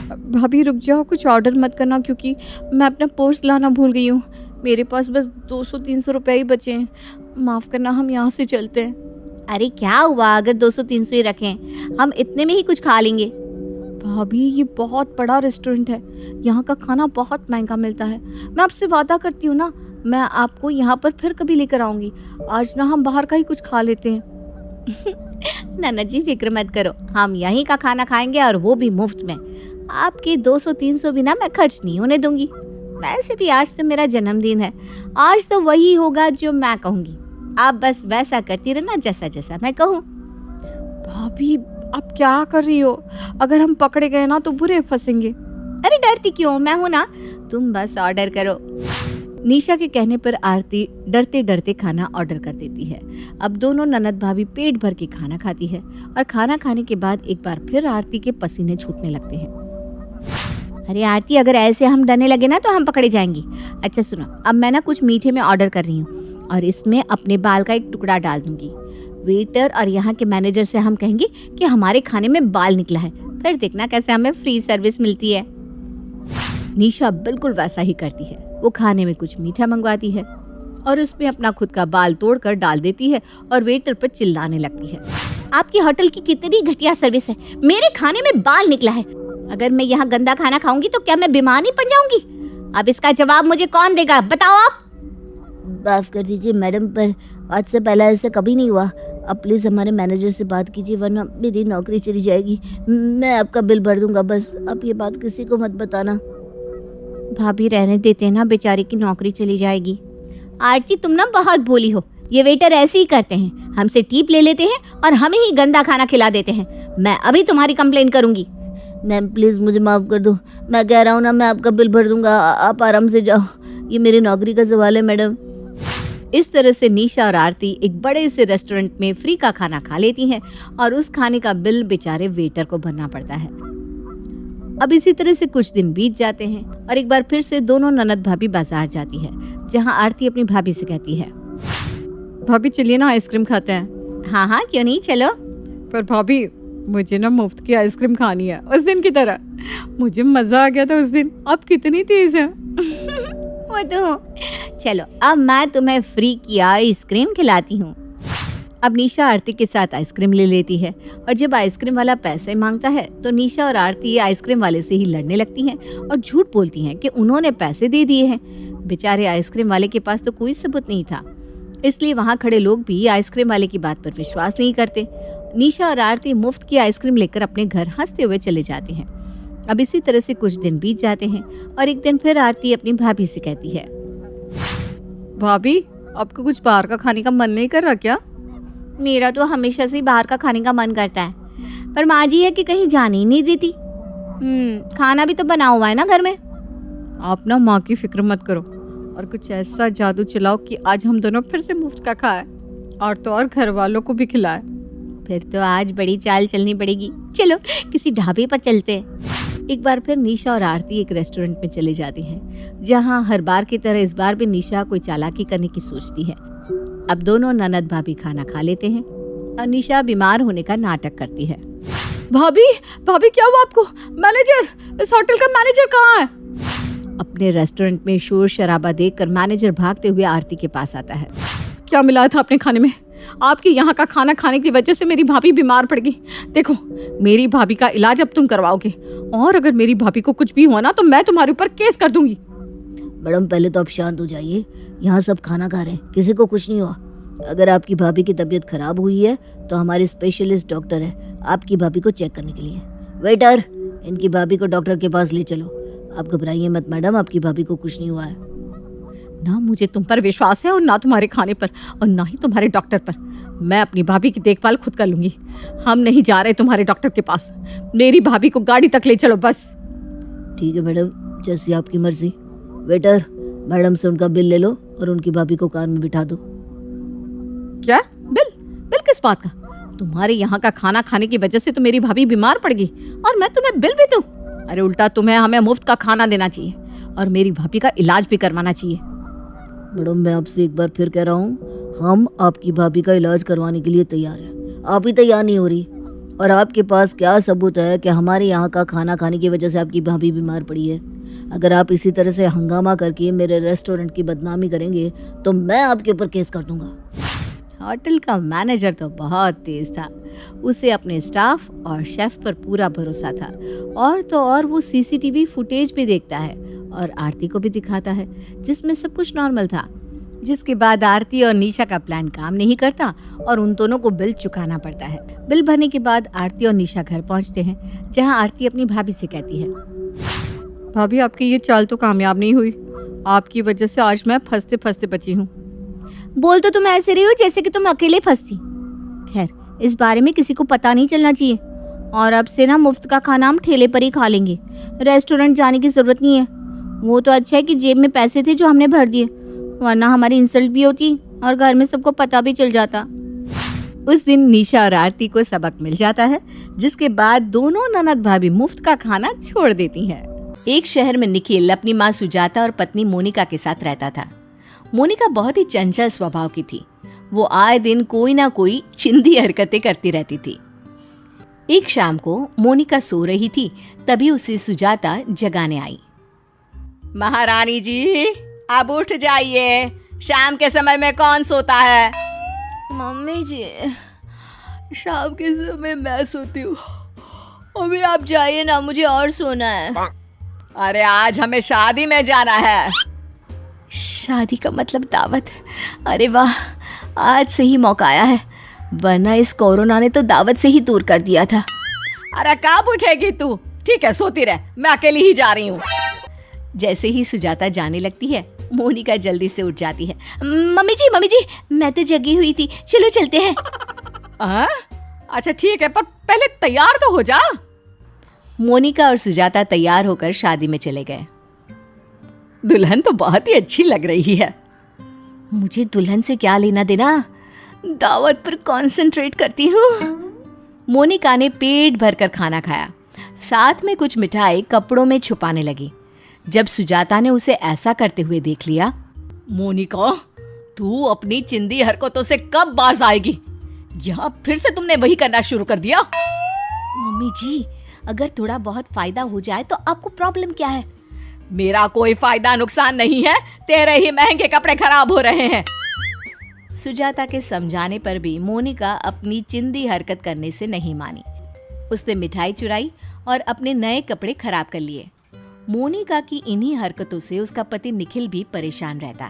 भाभी रुक जाओ, कुछ ऑर्डर मत करना क्योंकि मैं अपना पर्स लाना भूल गई हूँ। मेरे पास बस 200-300 रुपए ही बचे हैं, माफ करना, हम यहाँ से चलते हैं। अरे क्या हुआ, अगर 200-300 ही रखें, हम इतने में ही कुछ खा लेंगे। भाभी ये बहुत बड़ा रेस्टोरेंट है, यहाँ का खाना बहुत महंगा मिलता है। मैं आपसे वादा करती हूँ ना, मैं आपको यहाँ पर फिर कभी लेकर आऊंगी। आज ना हम बाहर का ही कुछ खा लेते हैं। नाना जी फिक्र मत करो, हम यहीं का खाना खाएंगे और वो भी मुफ्त में। आपके 200-300 भी ना मैं खर्च नहीं होने दूंगी। वैसे भी आज तो मेरा जन्मदिन है, आज तो वही होगा जो मैं कहूँगी। आप बस वैसा करती रहना जैसा जैसा मैं कहूँ। भाभी आप क्या कर रही हो? अगर हम पकड़े गए ना तो बुरे फंसेंगे। अरे डरती क्यों, मैं हूं ना, तुम बस ऑर्डर करो। निशा के कहने पर आरती डरते डरते खाना ऑर्डर कर देती है। अब दोनों ननद भाभी पेट भर के खाना खाती है और खाना खाने के बाद एक बार फिर आरती के पसीने छूटने लगते हैं। अरे आरती, अगर ऐसे हम डरने लगे ना तो हम पकड़े जाएंगे। अच्छा सुनो, अब मैं ना कुछ मीठे में ऑर्डर कर रही हूँ और इसमें अपने बाल का एक टुकड़ा डाल दूंगी। वेटर और यहाँ के मैनेजर से हम कहेंगे कि हमारे खाने में बाल निकला है, फिर देखना कैसे हमें फ्री सर्विस मिलती है। निशा बिल्कुल वैसा ही करती है। वो खाने में कुछ मीठा मंगवाती है और उसमें अपना खुद का बाल तोड़कर डाल देती है और वेटर पर चिल्लाने लगती है। आपकी होटल की कितनी घटिया सर्विस है, मेरे खाने में बाल निकला है। अगर मैं यहाँ गंदा खाना खाऊंगी तो क्या मैं बीमार नहीं पड़ जाऊंगी? अब इसका जवाब मुझे कौन देगा, बताओ आप। माफ कर दीजिए मैडम, पर आज से पहले ऐसा कभी नहीं हुआ। अब प्लीज हमारे मैनेजर से बात कीजिए, वरना मेरी नौकरी चली जाएगी। मैं आपका बिल भर दूंगा, बस आप ये बात किसी को मत बताना। भाभी रहने देते हैं ना, बेचारी की नौकरी चली जाएगी। आरती, तुम ना बहुत भोली हो। ये वेटर ऐसे ही करते हैं, हमसे टिप ले लेते हैं और हमें ही गंदा खाना खिला देते हैं। मैं अभी तुम्हारी कंप्लेन करूंगी। मैम प्लीज मुझे माफ कर दो, मैं कह रहा हूँ ना, मैं आपका बिल भर दूंगा, आप आराम से जाओ, ये मेरी नौकरी का सवाल है मैडम। इस तरह से निशा और आरती एक बड़े से रेस्टोरेंट में फ्री का खाना खा लेती हैं और उस खाने का बिल बेचारे वेटर को भरना पड़ता है। अब इसी तरह से कुछ दिन बीत जाते हैं और एक बार फिर से दोनों ननद भाभी बाजार जाती है, जहां आरती अपनी भाभी से कहती है, भाभी चलिए ना आइसक्रीम खाते हैं। हाँ हाँ क्यों नहीं, चलो। पर भाभी मुझे ना मुफ्त की आइसक्रीम खानी है, उस दिन की तरह। मुझे मजा आ गया था उस दिन। आप कितनी तेज हैं। वो तो चलो, अब मैं तुम्हें फ्री की आइसक्रीम खिलाती हूँ। अब निशा आरती के साथ आइसक्रीम ले लेती है और जब आइसक्रीम वाला पैसे मांगता है तो निशा और आरती आइसक्रीम वाले से ही लड़ने लगती हैं और झूठ बोलती हैं कि उन्होंने पैसे दे दिए हैं। बेचारे आइसक्रीम वाले के पास तो कोई सबूत नहीं था, इसलिए वहाँ खड़े लोग भी आइसक्रीम वाले की बात पर विश्वास नहीं करते। निशा और आरती मुफ्त की आइसक्रीम लेकर अपने घर हंसते हुए चले जाते हैं। अब इसी तरह से कुछ दिन बीत जाते हैं और एक दिन फिर आरती अपनी भाभी से कहती है, भाभी आपको कुछ बाहर का खाने का मन नहीं कर रहा क्या? मेरा तो हमेशा से बाहर का खाने का मन करता है, पर माँ जी है कि कहीं जाने ही नहीं देती। खाना भी तो बना हुआ है ना घर में। आप ना माँ की फिक्र मत करो और कुछ ऐसा जादू चलाओ कि आज हम दोनों फिर से मुफ्त का खाए और तो और घर वालों को भी खिलाए। फिर तो आज बड़ी चाल चलनी पड़ेगी, चलो किसी ढाबे पर चलते हैं। एक बार फिर निशा और आरती एक रेस्टोरेंट में चले जाती हैं, जहां हर बार की तरह इस बार भी निशा कोई चालाकी करने की सोचती है। अब दोनों ननद भाभी खाना खा लेते हैं और निशा बीमार होने का नाटक करती है। भाभी भाभी क्या हुआ आपको? मैनेजर, इस होटल का मैनेजर कहाँ है? अपने रेस्टोरेंट में शोर शराबा देखकर मैनेजर भागते हुए आरती के पास आता है। क्या मिलाया था आपने खाने में? आपके यहाँ का खाना खाने की वजह से मेरी भाभी बीमार पड़ गई। देखो, मेरी भाभी का इलाज अब तुम करवाओगे और अगर मेरी भाभी को कुछ भी हुआ ना तो मैं तुम्हारे ऊपर केस कर दूंगी। मैडम पहले तो आप शांत हो जाइए, यहाँ सब खाना खा रहे हैं, किसी को कुछ नहीं हुआ। अगर आपकी भाभी की तबीयत खराब हुई है तो हमारे स्पेशलिस्ट डॉक्टर है आपकी भाभी को चेक करने के लिए। वेटर, इनकी भाभी को डॉक्टर के पास ले चलो। आप घबराइए मत मैडम, आपकी भाभी को कुछ नहीं हुआ है। ना मुझे तुम पर विश्वास है और ना तुम्हारे खाने पर और ना ही तुम्हारे डॉक्टर पर। मैं अपनी भाभी की देखभाल खुद कर लूंगी। हम नहीं जा रहे तुम्हारे डॉक्टर के पास। मेरी भाभी को गाड़ी तक ले चलो बस। ठीक है मैडम, जैसी आपकी मर्जी। वेटर, मैडम से उनका बिल ले लो और उनकी भाभी को कार में बिठा दो। क्या बिल? बिल किस बात का? तुम्हारे यहाँ का खाना खाने की वजह से तो मेरी भाभी बीमार पड़ गई और मैं तुम्हें बिल भी दूं? अरे उल्टा तुम्हें हमें मुफ्त का खाना देना चाहिए और मेरी भाभी का इलाज भी करवाना चाहिए। मैडम मैं आपसे एक बार फिर कह रहा हूँ, हम आपकी भाभी का इलाज करवाने के लिए तैयार हैं। आप ही तैयार नहीं हो रही और आपके पास क्या सबूत है कि हमारे यहाँ का खाना खाने की वजह से आपकी भाभी बीमार पड़ी है? अगर आप इसी तरह से हंगामा करके मेरे रेस्टोरेंट की बदनामी करेंगे तो मैं आपके ऊपर केस कर दूंगा। होटल का मैनेजर तो बहुत तेज था। उसे अपने स्टाफ और शेफ पर पूरा भरोसा था और तो और वो सीसीटीवी फुटेज भी देखता है और आरती को भी दिखाता है जिसमें सब कुछ नॉर्मल था। जिसके बाद आरती और निशा का प्लान काम नहीं करता और उन दोनों को बिल चुकाना पड़ता है। बिल भरने के बाद आरती और निशा घर पहुंचते हैं, जहां आरती अपनी भाभी से कहती है, भाभी आपकी ये चाल तो कामयाब नहीं हुई। आपकी वजह से आज मैं फंसते फंसते बची हूँ। बोल तो तुम ऐसे रही हो जैसे कि तुम अकेले फंसती। खैर, इस बारे में किसी को पता नहीं चलना चाहिए और अब से ना मुफ्त का खाना हम ठेले पर ही खा लेंगे। रेस्टोरेंट जाने की जरूरत नहीं है। वो तो अच्छा है कि जेब में पैसे थे जो हमने भर दिए, वरना हमारी इंसल्ट भी होती और घर में सबको पता भी चल जाता। उस दिन निशा और आरती को सबक मिल जाता है, जिसके बाद दोनों ननद भाभी मुफ्त का खाना छोड़ देती हैं। एक शहर में निखिल अपनी माँ सुजाता और पत्नी मोनिका के साथ रहता था। मोनिका बहुत ही चंचल स्वभाव की थी। वो आए दिन कोई ना कोई चिंदी हरकतें करती रहती थी। एक शाम को मोनिका सो रही थी, तभी उसे सुजाता जगाने आई। महारानी जी, अब उठ जाइए, शाम के समय में कौन सोता है? मम्मी जी, शाम के समय मैं सोती हूँ, अभी आप जाइए ना, मुझे और सोना है। अरे आज हमें शादी में जाना है। शादी का मतलब दावत? अरे वाह, आज से ही मौका आया है, वरना इस कोरोना ने तो दावत से ही दूर कर दिया था। अरे कब उठेगी तू? ठीक है, सोती रह, मैं अकेली ही जा रही हूँ। जैसे ही सुजाता जाने लगती है, मोनिका जल्दी से उठ जाती है। मम्मी जी, मैं तो जगी हुई थी, चलो चलते हैं। अच्छा ठीक है, पर पहले तैयार तो हो जा। मोनिका और सुजाता तैयार होकर शादी में चले गए। दुल्हन तो बहुत ही अच्छी लग रही है। मुझे दुल्हन से क्या लेना देना, दावत पर कंसंट्रेट करती हूँ। मोनिका ने पेट भरकर खाना खाया, साथ में कुछ मिठाई कपड़ों में छुपाने लगी। जब सुजाता ने उसे ऐसा करते हुए देख लिया, मोनिका, तू अपनी चिंदी हरकतों से कब बाज आएगी? यहाँ फिर से तुमने वही करना शुरू कर दिया। मम्मी जी, अगर थोड़ा बहुत फायदा हो जाए तो आपको प्रॉब्लम क्या है? मेरा कोई फायदा नुकसान नहीं है, तेरे ही महंगे कपड़े खराब हो रहे हैं। सुजाता के समझाने पर भी मोनिका अपनी चिंदी हरकत करने से नहीं मानी। उसने मिठाई चुराई और अपने नए कपड़े खराब कर लिए। मोनिका की इन्हीं हरकतों से उसका पति निखिल भी परेशान रहता।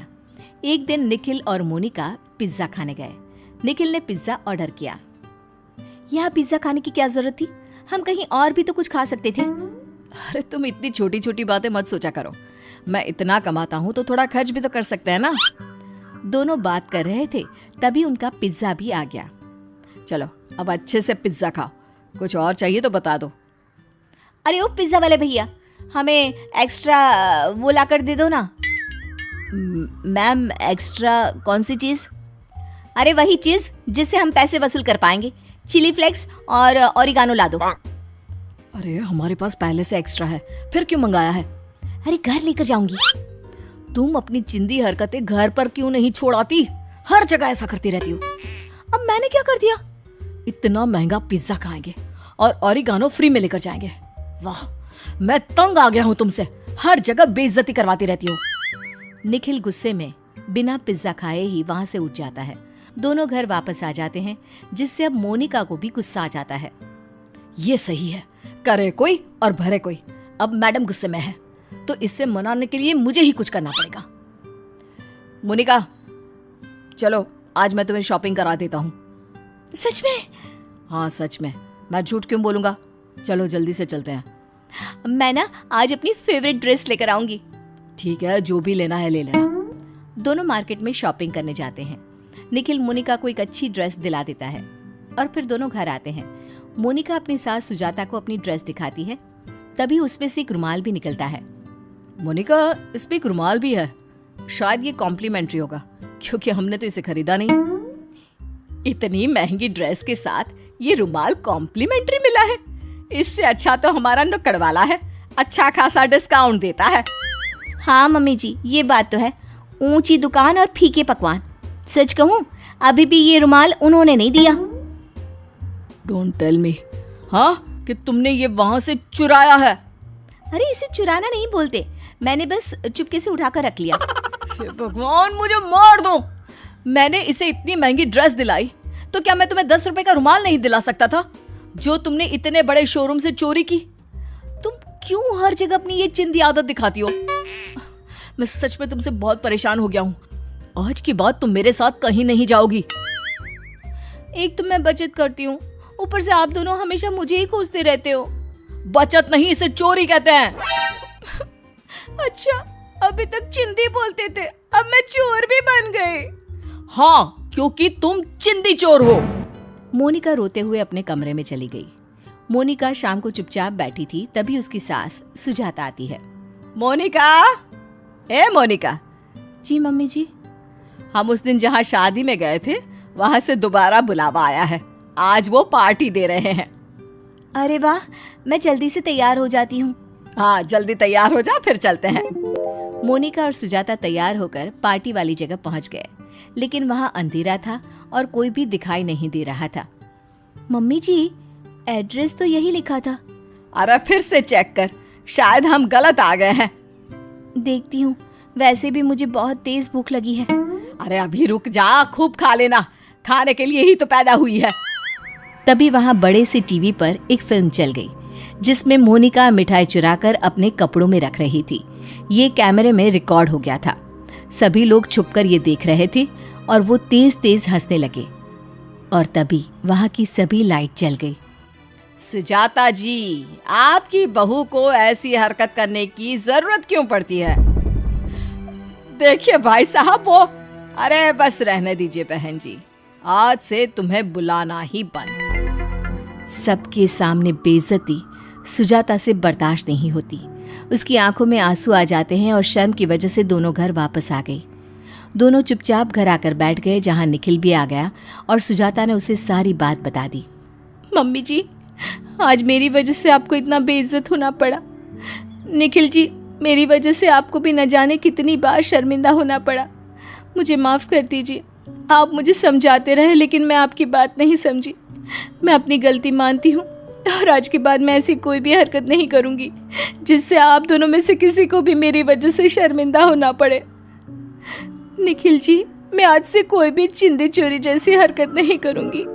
एक दिन निखिल और मोनिका पिज्जा खाने गए। निखिल ने पिज्जा ऑर्डर किया। यहाँ पिज्जा खाने की क्या जरूरत थी, हम कहीं और भी तो कुछ खा सकते थे। अरे तुम इतनी छोटी छोटी बातें मत सोचा करो, मैं इतना कमाता हूँ तो थोड़ा खर्च भी तो कर सकते हैं ना। दोनों बात कर रहे थे, तभी उनका पिज्जा भी आ गया। चलो अब अच्छे से पिज्जा खाओ, कुछ और चाहिए तो बता दो। अरे ओ पिज्जा वाले भैया, हमें एक्स्ट्रा वो ला कर दे दो ना। मैम, एक्स्ट्रा कौन सी चीज? अरे वही चीज जिससे हम पैसे वसूल कर पाएंगे, चिली फ्लेक्स और ओरिगानो ला दो। अरे हमारे पास पहले से एक्स्ट्रा है, फिर क्यों मंगाया है? अरे घर लेकर जाऊंगी। तुम अपनी चिंदी हरकतें घर पर क्यों नहीं छोड़ाती? हर जगह ऐसा करती रहती हो। अब मैंने क्या कर दिया? इतना महंगा पिज्जा खाएंगे और ओरिगानो फ्री में लेकर जाएंगे। वाह, मैं तंग आ गया हूँ तुमसे, हर जगह बेइज्जती करवाती रहती हो। निखिल गुस्से में बिना पिज्जा खाए ही वहां से उठ जाता है। दोनों घर वापस आ जाते हैं, जिससे अब मोनिका को भी गुस्सा आ जाता है। ये सही है, करे कोई और भरे कोई। अब मैडम गुस्से में है तो इससे मनाने के लिए मुझे ही कुछ करना पड़ेगा। मोनिका, चलो आज मैं तुम्हें शॉपिंग करा देता हूँ। सच में? हाँ सच में, मैं झूठ क्यों बोलूंगा। चलो जल्दी से चलते हैं। मैं ना आज अपनी फेवरेट ड्रेस लेकर आऊंगी। ठीक है, जो भी लेना है ले लेना। दोनों मार्केट में शॉपिंग करने जाते हैं। निखिल मोनिका को एक अच्छी ड्रेस दिला देता है और फिर दोनों घर आते हैं। मोनिका अपनी सास सुजाता को अपनी ड्रेस दिखाती है, तभी उसमें से एक रुमाल भी निकलता है। मोनिका, इसमें एक रुमाल भी है, शायद ये कॉम्प्लीमेंट्री होगा क्योंकि हमने तो इसे खरीदा नहीं। इतनी महंगी ड्रेस के साथ ये रुमाल कॉम्प्लीमेंट्री मिला है? इससे अच्छा तो हमारा नुक्कड़ वाला है, अच्छा खासा डिस्काउंट देता है। हाँ मम्मी जी, ये बात तो है, ऊंची दुकान और फीके पकवान। सच कहूँ, अभी भी ये रुमाल उन्होंने नहीं दिया। डोंट टेल मी, हाँ, कि तुमने ये वहां से चुराया है। अरे इसे चुराना नहीं बोलते, मैंने बस चुपके से उठाकर रख लिया। भगवान, मुझे मार दो। मैंने इसे इतनी महंगी ड्रेस दिलाई तो क्या मैं तुम्हें 10 रुपए का रुमाल नहीं दिला सकता था, जो तुमने इतने बड़े शोरूम से चोरी की? तुम क्यों हर जगह अपनी ये चिंदी आदत दिखाती हो? मैं सच में तुमसे बहुत परेशान हो गया हूँ। आज के बाद तुम मेरे साथ कहीं नहीं जाओगी। एक तो मैं बचत करती हूँ, ऊपर से आप दोनों हमेशा मुझे ही कोसते रहते हो। बचत नहीं, इसे चोरी कहते हैं। अच्छा, अभी तक चिंदी बोलते थे, अब मैं चोर भी बन गई। हाँ, क्योंकि तुम चिंदी चोर हो। मोनिका रोते हुए अपने कमरे में चली गई। मोनिका शाम को चुपचाप बैठी थी, तभी उसकी सास सुजाता आती है। मोनिका, ए मोनिका। जी मम्मी जी। हम उस दिन जहाँ शादी में गए थे वहां से दोबारा बुलावा आया है। आज वो पार्टी दे रहे हैं। अरे वाह, मैं जल्दी से तैयार हो जाती हूँ। हाँ, जल्दी तैयार हो जा, फिर चलते हैं। मोनिका और सुजाता तैयार होकर पार्टी वाली जगह पहुंच गए, लेकिन वहां अंधेरा था और कोई भी दिखाई नहीं दे रहा था। मम्मी जी, एड्रेस तो यही लिखा था। अरे फिर से चेक कर, शायद हम गलत आ गए हैं। देखती हूँ, वैसे भी मुझे बहुत तेज भूख लगी है। अरे अभी रुक जा, खूब खा लेना, खाने के लिए ही तो पैदा हुई है। तभी वहां बड़े से टीवी पर एक फिल्म चल गई, जिसमें मोनिका मिठाई चुराकर अपने कपड़ों में रख रही थी। ये कैमरे में रिकॉर्ड हो गया था। सभी लोग छुपकर ये देख रहे थे और वो तेज तेज हंसने लगे। और तभी वहां की सभी लाइट जल गई। सुजाता जी, आपकी बहू को ऐसी हरकत करने की जरूरत क्यों पड़ती है? देखिए भाई साहब, वो अरे बस रहने दीजिए बहन जी, आज से तुम्हें बुलाना ही बंद। सबके सामने बेइज्जती सुजाता से बर्दाश्त नहीं होती। उसकी आंखों में आंसू आ जाते हैं और शर्म की वजह से दोनों घर वापस आ गई। दोनों चुपचाप घर आकर बैठ गए, जहां निखिल भी आ गया और सुजाता ने उसे सारी बात बता दी। मम्मी जी, आज मेरी वजह से आपको इतना बेइज्जत होना पड़ा। निखिल जी, मेरी वजह से आपको भी न जाने कितनी बार शर्मिंदा होना पड़ा। मुझे माफ़ कर दीजिए। आप मुझे समझाते रहे, लेकिन मैं आपकी बात नहीं समझी। मैं अपनी गलती मानती हूँ और आज के बाद मैं ऐसी कोई भी हरकत नहीं करूँगी जिससे आप दोनों में से किसी को भी मेरी वजह से शर्मिंदा होना पड़े। निखिल जी, मैं आज से कोई भी चिंदी चोरी जैसी हरकत नहीं करूँगी।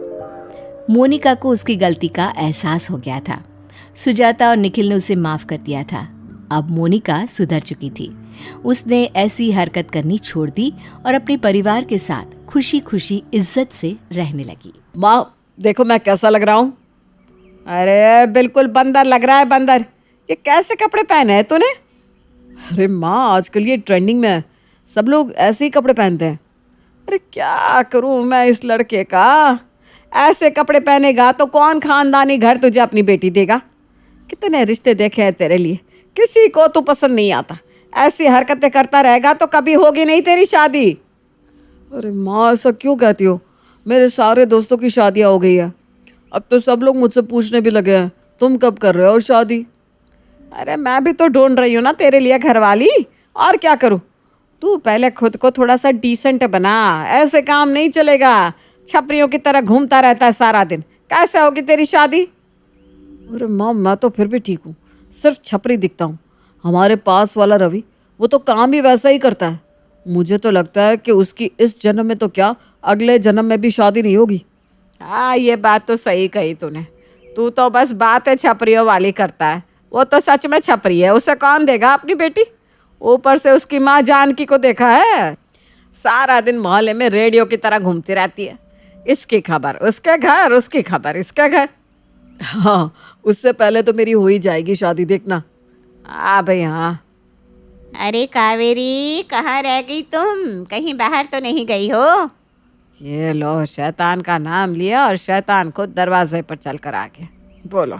मोनिका को उसकी गलती का एहसास हो गया था। सुजाता और निखिल ने उसे माफ़ कर दिया था। अब मोनिका सुधर चुकी थी। उसने ऐसी हरकत करनी छोड़ दी और अपने परिवार के साथ खुशी खुशी इज्जत से रहने लगी। माँ देखो मैं कैसा लग रहा हूँ। अरे बिल्कुल बंदर लग रहा है, बंदर। ये कैसे कपड़े पहने हैं तूने? अरे माँ, आजकल ये ट्रेंडिंग में है, सब लोग ऐसे ही कपड़े पहनते हैं। अरे क्या करूँ मैं इस लड़के का? ऐसे कपड़े पहनेगा तो कौन खानदानी घर तुझे अपनी बेटी देगा? कितने रिश्ते देखे हैं तेरे लिए, किसी को तू पसंद नहीं आता। ऐसी हरकतें करता रहेगा तो कभी होगी नहीं तेरी शादी। अरे माँ, ऐसा क्यों कहती हो? मेरे सारे दोस्तों की शादियाँ हो गई है। अब तो सब लोग मुझसे पूछने भी लगे हैं, तुम कब कर रहे हो शादी? अरे मैं भी तो ढूंढ रही हूँ ना तेरे लिए घरवाली, और क्या करूँ? तू पहले खुद को थोड़ा सा डिसेंट बना, ऐसे काम नहीं चलेगा। छपरियों की तरह घूमता रहता है सारा दिन, कैसे होगी तेरी शादी? अरे माँ, मैं तो फिर भी ठीक हूँ, सिर्फ छपरी दिखता हूँ। हमारे पास वाला रवि, वो तो काम भी वैसा ही करता है। मुझे तो लगता है कि उसकी इस जन्म में तो क्या, अगले जन्म में भी शादी नहीं होगी। हाँ, ये बात तो सही कही तूने। तू तो बस बातें छपरियों वाली करता है, वो तो सच में छपरी है। उसे कौन देगा अपनी बेटी? ऊपर से उसकी माँ जानकी को देखा है, सारा दिन मोहल्ले में रेडियो की तरह घूमती रहती है। इसकी खबर उसके घर, उसकी खबर इसके घर। हाँ, उससे पहले तो मेरी हो ही जाएगी शादी, देखना। हाँ भाई हाँ। अरे कावेरी, कहाँ रह गई तुम? कहीं बाहर तो नहीं गई हो? ये लो, शैतान का नाम लिया और शैतान को दरवाजे पर चल कर आ गया। बोलो।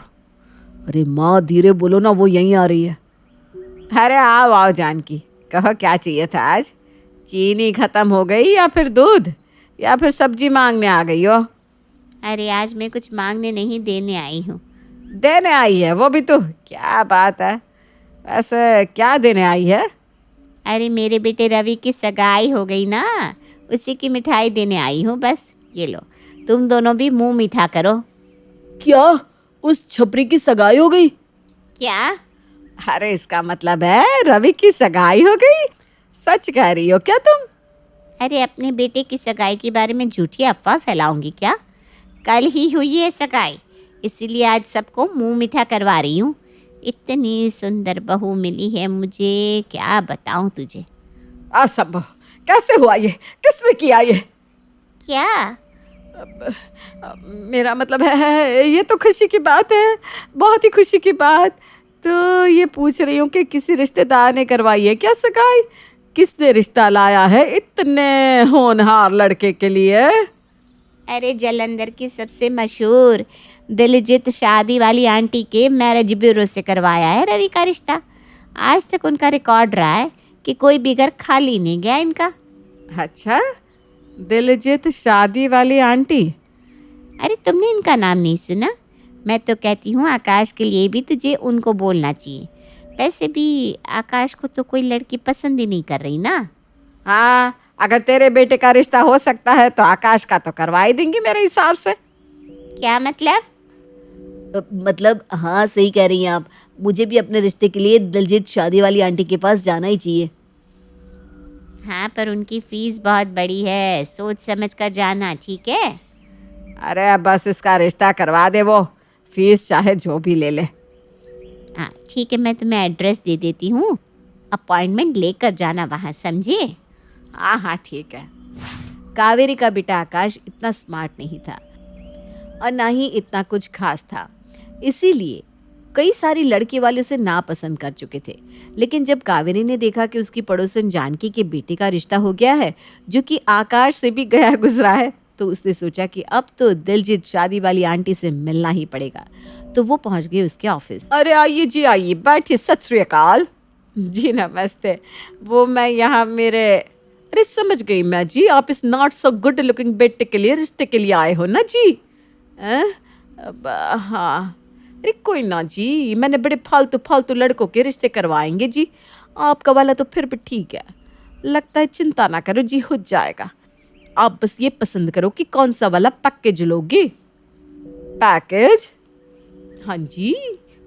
अरे माँ धीरे बोलो ना, वो यहीं आ रही है। अरे आओ आओ जानकी, कहो क्या चाहिए था आज? चीनी खत्म हो गई या फिर दूध, या फिर सब्जी मांगने आ गई हो? अरे आज मैं कुछ मांगने नहीं, देने आई हूँ। देने आई है वो भी? तो क्या बात है, वैसे क्या देने आई है? अरे मेरे बेटे रवि की सगाई हो गई ना, उसी की मिठाई देने आई हूँ बस। ये लो, तुम दोनों भी मुंह मीठा करो। क्या उस छपरी की सगाई हो गई? क्या? अरे इसका मतलब है रवि की सगाई हो गई? सच कह रही हो क्या तुम? अरे अपने बेटे की सगाई के बारे में झूठी अफवाह फैलाऊंगी क्या? कल ही हुई है सगाई, इसीलिए आज सबको मुंह मीठा करवा रही हूँ। इतनी सुंदर बहू मिली है मुझे, क्या बताऊँ तुझे। असंभव, कैसे हुआ ये? किसने किया ये? क्या? मेरा मतलब है ये तो खुशी की बात है, बहुत ही खुशी की बात। तो ये पूछ रही हूँ कि किसी रिश्तेदार ने करवाई है क्या सगाई? किसने रिश्ता लाया है इतने होनहार लड़के के लिए? अरे जलंधर की सबसे मशहूर दिलजीत शादी वाली आंटी के मैरिज ब्यूरो से करवाया है रवि का रिश्ता। आज तक उनका रिकॉर्ड रहा है कि कोई भी घर खाली नहीं गया इनका। अच्छा, दिलजीत शादी वाली आंटी? अरे तुमने इनका नाम नहीं सुना? मैं तो कहती हूँ आकाश के लिए भी तुझे उनको बोलना चाहिए। वैसे भी आकाश को तो कोई लड़की पसंद ही नहीं कर रही ना। हाँ, अगर तेरे बेटे का रिश्ता हो सकता है तो आकाश का तो करवा ही देंगी मेरे हिसाब से। क्या मतलब? मतलब हाँ, सही कह रही हैं आप। मुझे भी अपने रिश्ते के लिए दिलजीत शादी वाली आंटी के पास जाना ही चाहिए। हाँ, पर उनकी फीस बहुत बड़ी है, सोच समझ कर जाना, ठीक है? अरे अब बस इसका रिश्ता करवा दे, वो फीस चाहे जो भी ले ले। हाँ ठीक है, मैं तुम्हें एड्रेस दे देती हूँ, अपॉइंटमेंट लेकर जाना वहाँ, समझे? हाँ हाँ ठीक है। कावेरी का बेटा आकाश इतना स्मार्ट नहीं था और ना ही इतना कुछ खास था, इसीलिए कई सारी लड़की वाले उसे नापसंद कर चुके थे। लेकिन जब कावेरी ने देखा कि उसकी पड़ोसन जानकी के बेटे का रिश्ता हो गया है, जो कि आकाश से भी गया गुजरा है, तो उसने सोचा कि अब तो दिलजीत शादी वाली आंटी से मिलना ही पड़ेगा। तो वो पहुंच गए उसके ऑफिस। अरे आइए जी, आइए, बैठिए। सत श्री अकाल। जी नमस्ते। वो मैं यहाँ मेरे, अरे समझ गई मैं जी, आप इस नॉट सो गुड लुकिंग बेटे के लिए रिश्ते के लिए आए हो ना जी? हाँ, अरे कोई ना जी, मैंने बड़े फालतू फालतू लड़कों के रिश्ते करवाएंगे जी। आपका वाला तो फिर भी ठीक है, लगता है। चिंता ना करो जी, हो जाएगा। आप बस ये पसंद करो कि कौन सा वाला पैकेज लोगे। पैकेज? हाँ जी,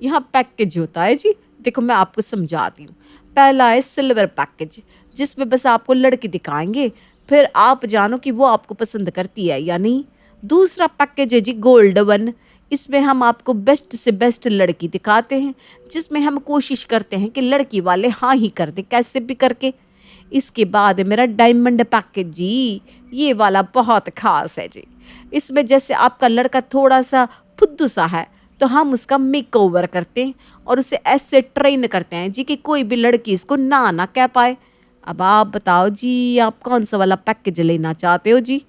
यहाँ पैकेज होता है जी। देखो मैं आपको समझाती हूँ। पहला है सिल्वर पैकेज, जिसमें बस आपको लड़की दिखाएंगे, फिर आप जानो कि वो आपको पसंद करती है या नहीं। दूसरा पैकेज है जी गोल्ड वन। इसमें हम आपको बेस्ट से बेस्ट लड़की दिखाते हैं, जिसमें हम कोशिश करते हैं कि लड़की वाले हाँ ही कर दे कैसे भी करके। इसके बाद मेरा डायमंड पैकेज जी, ये वाला बहुत खास है जी। इसमें जैसे आपका लड़का थोड़ा सा फुद्दू सा है, तो हम उसका मेक ओवर करते हैं और उसे ऐसे ट्रेन करते हैं जी कि कोई भी लड़की इसको ना कह पाए। अब आप बताओ जी, आप कौन सा वाला पैकेज लेना चाहते हो जी?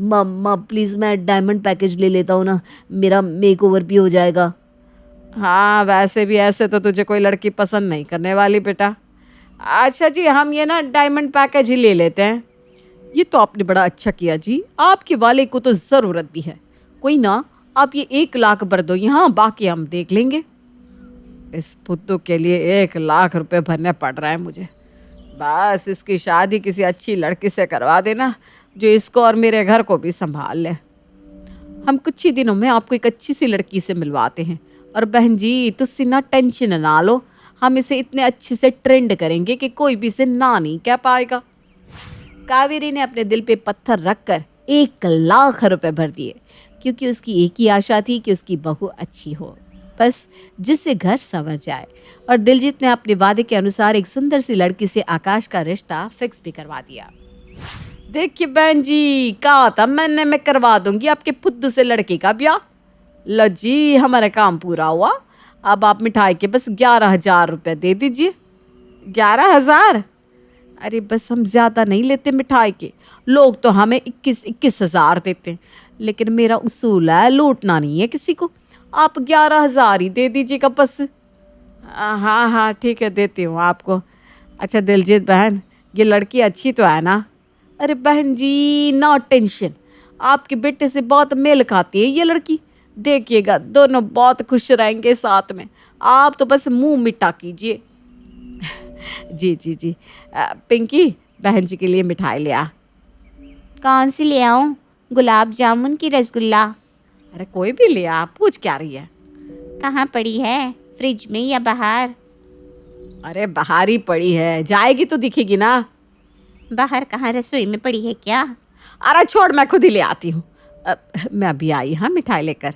मम्मा प्लीज़, मैं डायमंड पैकेज ले लेता हूँ ना, मेरा मेकओवर भी हो जाएगा। हाँ, वैसे भी ऐसे तो तुझे कोई लड़की पसंद नहीं करने वाली बेटा। अच्छा जी, हम ये ना डायमंड पैकेज ही ले लेते हैं। ये तो आपने बड़ा अच्छा किया जी, आपके वाले को तो ज़रूरत भी है। कोई ना, आप ये 1 लाख भर दो यहाँ, बाकी हम देख लेंगे। इस पुत्तू के लिए 1 लाख रुपए भरने पड़ रहा है मुझे। बस इसकी शादी किसी अच्छी लड़की से करवा देना, जो इसको और मेरे घर को भी संभाल ले। हम कुछ ही दिनों में आपको एक अच्छी सी लड़की से मिलवाते हैं। और बहन जी, तुझसे ना टेंशन ना लो, हम इसे इतने अच्छे से ट्रेंड करेंगे कि कोई भी इसे ना नहीं कह पाएगा। कावेरी ने अपने दिल पे पत्थर रखकर 1 लाख रुपए भर दिए, क्योंकि उसकी एक ही आशा थी कि उसकी बहू अच्छी हो, बस जिससे घर संवर जाए। और दिलजीत ने अपने वादे के अनुसार एक सुंदर सी लड़की से आकाश का रिश्ता फिक्स भी करवा दिया। देखिए बहन जी, कहा था मैंने, मैं करवा दूंगी आपके फुद्दू से लड़के का ब्याह। लो जी, हमारा काम पूरा हुआ। अब आप मिठाई के बस 11,000 रुपये दे दीजिए। 11,000? अरे बस, हम ज़्यादा नहीं लेते मिठाई के, लोग तो हमें 21,000 देते हैं, लेकिन मेरा उसूल है लूटना नहीं है किसी को। आप 11,000 ही दे दीजिएगा बस। हाँ हाँ ठीक है, देती हूँ आपको। अच्छा दिलजीत बहन, ये लड़की अच्छी तो है ना? अरे बहन जी, नो टेंशन, आपके बेटे से बहुत मेल खाती है ये लड़की। देखिएगा दोनों बहुत खुश रहेंगे साथ में, आप तो बस मुंह मिठा कीजिए। जी जी जी। पिंकी, बहन जी के लिए मिठाई ले आ। कौन सी ले आऊं, गुलाब जामुन की रसगुल्ला? अरे कोई भी ले आ, पूछ क्या रही है? कहाँ पड़ी है, फ्रिज में या बाहर? अरे बाहर ही पड़ी है, जाएगी तो दिखेगी ना। बाहर कहाँ, रसोई में पड़ी है क्या? अरे छोड़, मैं खुद ही ले आती हूँ। मैं अभी आई हाँ मिठाई लेकर।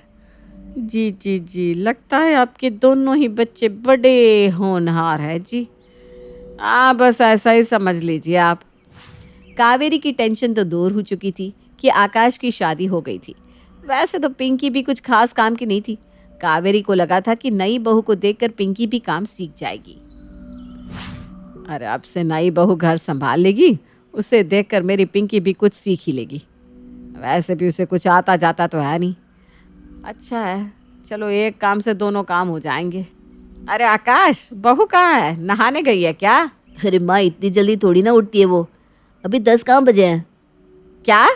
जी जी जी, लगता है आपके दोनों ही बच्चे बड़े होनहार हैं जी। हाँ बस ऐसा ही समझ लीजिए आप। कावेरी की टेंशन तो दूर हो चुकी थी कि आकाश की शादी हो गई थी। वैसे तो पिंकी भी कुछ खास काम की नहीं थी। कावेरी को लगा था कि नई बहू को देखकर पिंकी भी काम सीख जाएगी। अरे अब से नई बहू घर संभाल लेगी, उसे देखकर मेरी पिंकी भी कुछ सीख ही लेगी। वैसे भी उसे कुछ आता जाता तो है नहीं। अच्छा है, चलो एक काम से दोनों काम हो जाएंगे। अरे आकाश, बहू कहाँ है? नहाने गई है क्या? अरे माँ, इतनी जल्दी थोड़ी ना उठती है वो, अभी 10 कहाँ बजे हैं। क्या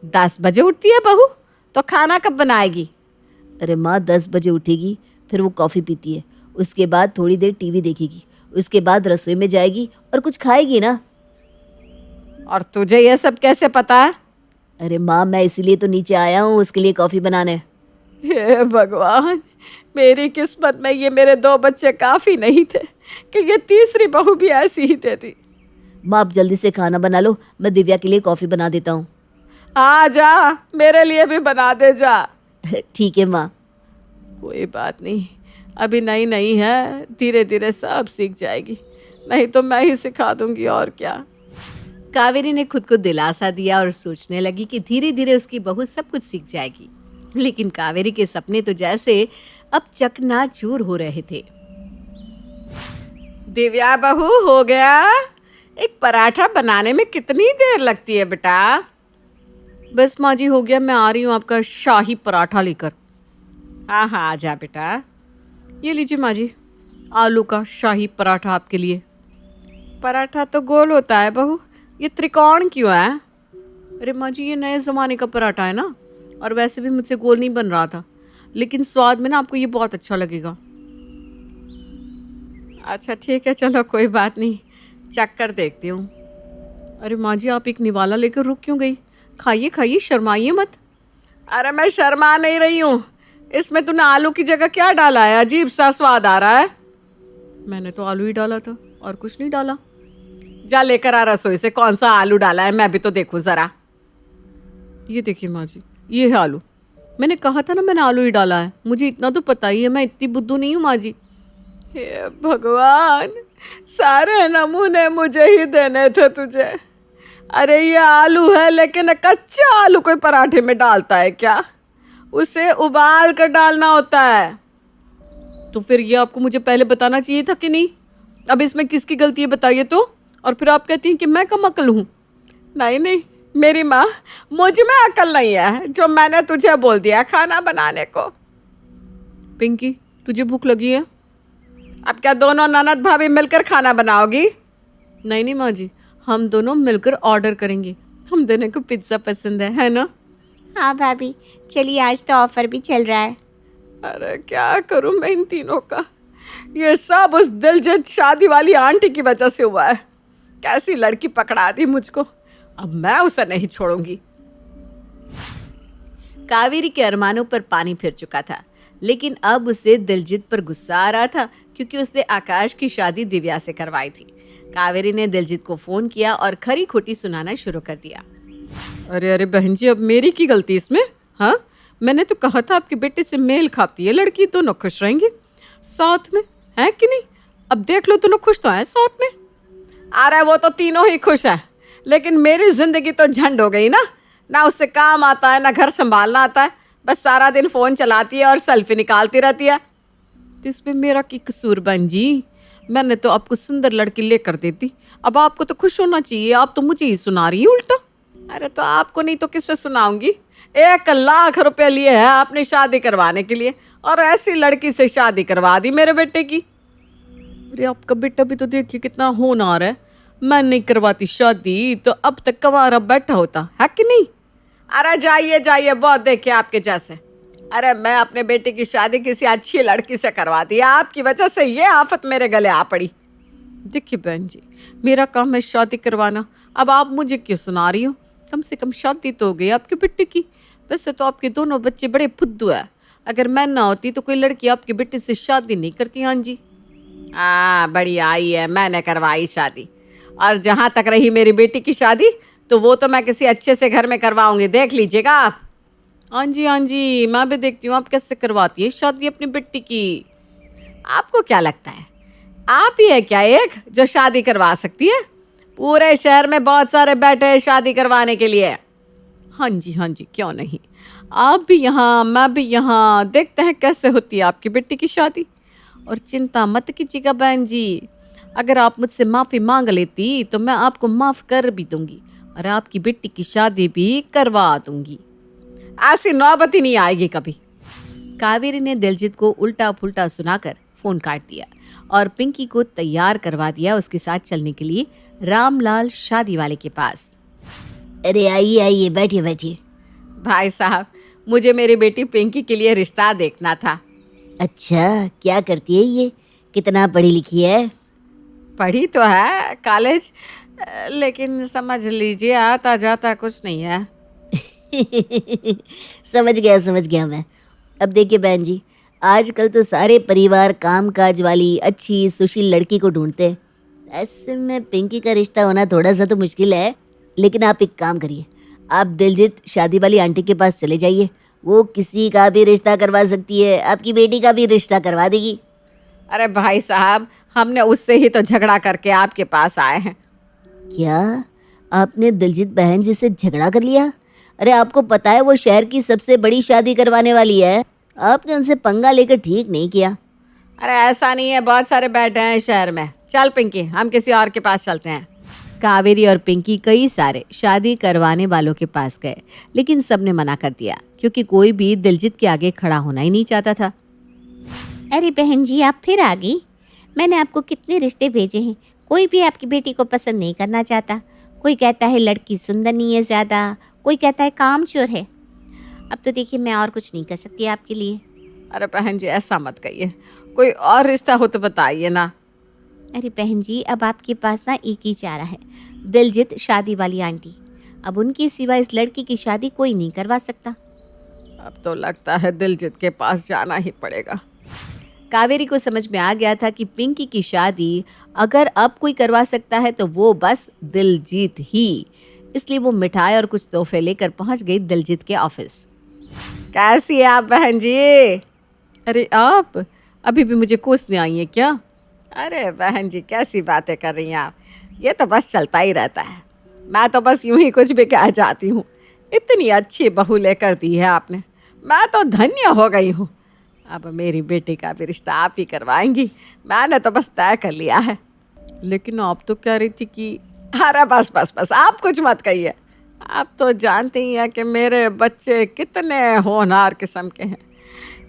10 बजे उठती है बहू? तो खाना कब बनाएगी? अरे माँ, 10 बजे उठेगी, फिर वो कॉफ़ी पीती है, उसके बाद थोड़ी देर टीवी देखेगी, उसके बाद रसोई में जाएगी और कुछ खाएगी ना। और तुझे ये सब कैसे पता है? अरे माँ, मैं इसीलिए तो नीचे आया हूँ उसके लिए कॉफ़ी बनाने। हे भगवान, मेरी किस्मत में ये मेरे 2 बच्चे काफी नहीं थे कि ये तीसरी बहू भी ऐसी ही देती। माँ, आप जल्दी से खाना बना लो, मैं दिव्या के लिए कॉफ़ी बना देता हूँ। आ जा, मेरे लिए भी बना दे जा। ठीक है माँ। कोई बात नहीं, अभी नई नई है, धीरे धीरे सब सीख जाएगी, नहीं तो मैं ही सिखा दूंगी और क्या। कावेरी ने खुद को दिलासा दिया और सोचने लगी कि धीरे धीरे उसकी बहू सब कुछ सीख जाएगी। लेकिन कावेरी के सपने तो जैसे अब चकनाचूर हो रहे थे। दिव्या बहू, हो गया? एक पराठा बनाने में कितनी देर लगती है बेटा? बस माँ जी, हो गया, मैं आ रही हूँ आपका शाही पराठा लेकर। हाँ हाँ, आ जा बेटा। ये लीजिए माँ जी, आलू का शाही पराठा आपके लिए। पराठा तो गोल होता है बहू, ये त्रिकोण क्यों है? अरे माँ जी, ये नए ज़माने का पराठा है ना, और वैसे भी मुझसे गोल नहीं बन रहा था, लेकिन स्वाद में ना आपको ये बहुत अच्छा लगेगा। अच्छा ठीक है, चलो कोई बात नहीं, चख कर देखती हूँ। अरे माँ जी, आप एक निवाला लेकर रुक क्यों गई? खाइए खाइए, शर्माइए मत। अरे मैं शर्मा नहीं रही हूँ, इसमें तूने आलू की जगह क्या डाला है? अजीब सा स्वाद आ रहा है। मैंने तो आलू ही डाला था और कुछ नहीं डाला। जा लेकर आ रसोई से, कौन सा आलू डाला है, मैं भी तो देखूं जरा। ये देखिए माँ जी, ये है आलू। मैंने कहा था ना, मैंने आलू ही डाला है, मुझे इतना तो पता ही है, मैं इतनी बुद्धू नहीं हूँ माँ जी। हे भगवान, सारे नमूने मुझे ही देने थे तुझे। अरे ये आलू है, लेकिन कच्चा आलू कोई पराठे में डालता है क्या? उसे उबाल कर डालना होता है। तो फिर ये आपको मुझे पहले बताना चाहिए था कि नहीं? अब इसमें किसकी गलती है बताइए तो? और फिर आप कहती हैं कि मैं कम अकल हूँ। नहीं नहीं मेरी माँ, मुझ में अकल नहीं है जो मैंने तुझे बोल दिया खाना बनाने को। पिंकी, तुझे भूख लगी है? अब क्या दोनों ननद भाभी मिलकर खाना बनाओगी? नहीं नहीं माँ जी, हम दोनों मिलकर ऑर्डर करेंगे, हम दोनों को पिज्ज़ा पसंद है ना? हाँ भाभी, चलिए आज तो ऑफर भी चल रहा है। अरे क्या करूं मैं इन तीनों का, ये सब उस दिलजीत शादी वाली आंटी की वजह से हुआ है। कैसी लड़की पकड़ा दी मुझको, अब मैं उसे नहीं छोड़ूंगी। कावेरी के अरमानों पर पानी फिर चुका था, लेकिन अब उसे दिलजीत पर गुस्सा आ रहा था क्योंकि उसने आकाश की शादी दिव्या से करवाई थी। कावेरी ने दिलजीत को फोन किया और खरी खोटी सुनाना शुरू कर दिया। अरे अरे बहन जी, अब मेरी की गलती इसमें? हाँ, मैंने तो कहा था आपके बेटे से मेल खाती है लड़की, दोनों खुश रहेंगे साथ में, है कि नहीं? अब देख लो, दोनों खुश तो हैं साथ में। अरे वो तो तीनों ही खुश है, लेकिन मेरी जिंदगी तो झंड हो गई ना उससे काम आता है, ना घर संभालना आता है, बस सारा दिन फ़ोन चलाती है और सेल्फी निकालती रहती है। तो इसमें मेरा की कसूर बहन जी? मैंने तो आपको सुंदर लड़की लेकर देती, अब आपको तो खुश होना चाहिए, आप तो मुझे ही सुना रही है उल्टा। अरे तो आपको नहीं तो किससे सुनाऊंगी? 1 लाख रुपए लिए है आपने शादी करवाने के लिए, और ऐसी लड़की से शादी करवा दी मेरे बेटे की। अरे आपका बेटा भी तो देखिए कितना होनहार है, मैं नहीं करवाती शादी तो अब तक कवारा बैठा होता है कि नहीं? अरे जाइए जाइए, बहुत देखे आपके जैसे। अरे मैं अपने बेटे की शादी किसी अच्छी लड़की से करवा दी, आपकी वजह से ये आफत मेरे गले आ पड़ी। देखिए बहन जी, मेरा काम है शादी करवाना, अब आप मुझे क्यों सुना रही हो? कम से कम शादी तो हो गई आपके बेटे की। वैसे तो आपके दोनों बच्चे बड़े फुद्दू है, अगर मैं ना होती तो कोई लड़की आपके बेटे से शादी नहीं करती। हाँ जी, बड़ी आई है, मैंने करवाई शादी, और जहाँ तक रही मेरी बेटी की शादी तो वो तो मैं किसी अच्छे से घर में करवाऊंगी, देख लीजिएगा आप। हाँ जी, मैं भी देखती हूँ आप कैसे करवाती है शादी अपनी बेटी की। आपको क्या लगता है आप ही है क्या एक जो शादी करवा सकती है? पूरे शहर में बहुत सारे बैठे हैं शादी करवाने के लिए। हाँ जी, क्यों नहीं, आप भी यहाँ मैं भी यहाँ, देखते हैं कैसे होती है आपकी बेटी की शादी। और चिंता मत कीजिएगा बहन जी, अगर आप मुझसे माफ़ी मांग लेती तो मैं आपको माफ़ कर भी दूंगी और आपकी बेटी की शादी भी करवा दूंगी, ऐसी नौबत ही नहीं आएगी कभी। कावेरी ने दिलजीत को उल्टा पुल्टा सुनाकर फ़ोन काट दिया और पिंकी को तैयार करवा दिया उसके साथ चलने के लिए रामलाल शादी वाले के पास। अरे आइए आइए, बैठिए बैठिए। भाई साहब, मुझे मेरी बेटी पिंकी के लिए रिश्ता देखना था। अच्छा, क्या करती है ये? कितना पढ़ी लिखी है? पढ़ी तो है कॉलेज, लेकिन समझ लीजिए आता जाता कुछ नहीं है। समझ गया मैं। अब देखिए बहन जी, आजकल तो सारे परिवार कामकाज वाली अच्छी सुशील लड़की को ढूंढते हैं। ऐसे में पिंकी का रिश्ता होना थोड़ा सा तो मुश्किल है, लेकिन आप एक काम करिए, आप दिलजीत शादी वाली आंटी के पास चले जाइए। वो किसी का भी रिश्ता करवा सकती है, आपकी बेटी का भी रिश्ता करवा देगी। अरे भाई साहब, हमने उससे ही तो झगड़ा करके आपके पास आए हैं। क्या आपने दिलजीत बहन जी से झगड़ा कर लिया? अरे आपको पता है वो शहर की सबसे बड़ी शादी करवाने वाली है। आपने उनसे पंगा लेकर ठीक नहीं किया। अरे ऐसा नहीं है, बहुत सारे बैठे हैं शहर में। चल पिंकी, हम किसी और के पास चलते हैं। कावेरी और पिंकी कई सारे शादी करवाने वालों के पास गए, लेकिन सबने मना कर दिया क्योंकि कोई भी दिलजीत के आगे खड़ा होना ही नहीं चाहता था। अरे बहन जी, आप फिर आ गई। मैंने आपको कितने रिश्ते भेजे हैं, कोई भी आपकी बेटी को पसंद नहीं करना चाहता। कोई कहता है लड़की सुंदर नहीं है ज़्यादा, कोई कहता है कामचोर है। अब तो देखिए, मैं और कुछ नहीं कर सकती आपके लिए। अरे बहन जी, ऐसा मत कहिए, कोई और रिश्ता हो तो बताइए ना। अरे बहन जी, अब आपके पास ना एक ही चारा है, दिलजीत शादी वाली आंटी। अब उनके सिवा इस लड़की की शादी कोई नहीं करवा सकता। अब तो लगता है दिलजीत के पास जाना ही पड़ेगा। कावेरी को समझ में आ गया था कि पिंकी की शादी अगर अब कोई करवा सकता है तो वो बस दिलजीत ही। इसलिए वो मिठाई और कुछ तोहफे लेकर पहुंच गई दिलजीत के ऑफिस। कैसी है आप बहन जी? अरे आप अभी भी मुझे कोसने आई हैं क्या? अरे बहन जी, कैसी बातें कर रही हैं आप? ये तो बस चलता ही रहता है। मैं तो बस यूं ही कुछ भी कह जाती हूँ। इतनी अच्छी बहू लेकर दी है आपने, मैं तो धन्य हो गई हूँ। अब मेरी बेटी का भी रिश्ता आप ही करवाएंगी, मैंने तो बस तय कर लिया है। लेकिन आप तो कह रही थी कि अरे बस बस बस, आप कुछ मत कहिए। आप तो जानती ही हैं कि मेरे बच्चे कितने होनहार किस्म के हैं।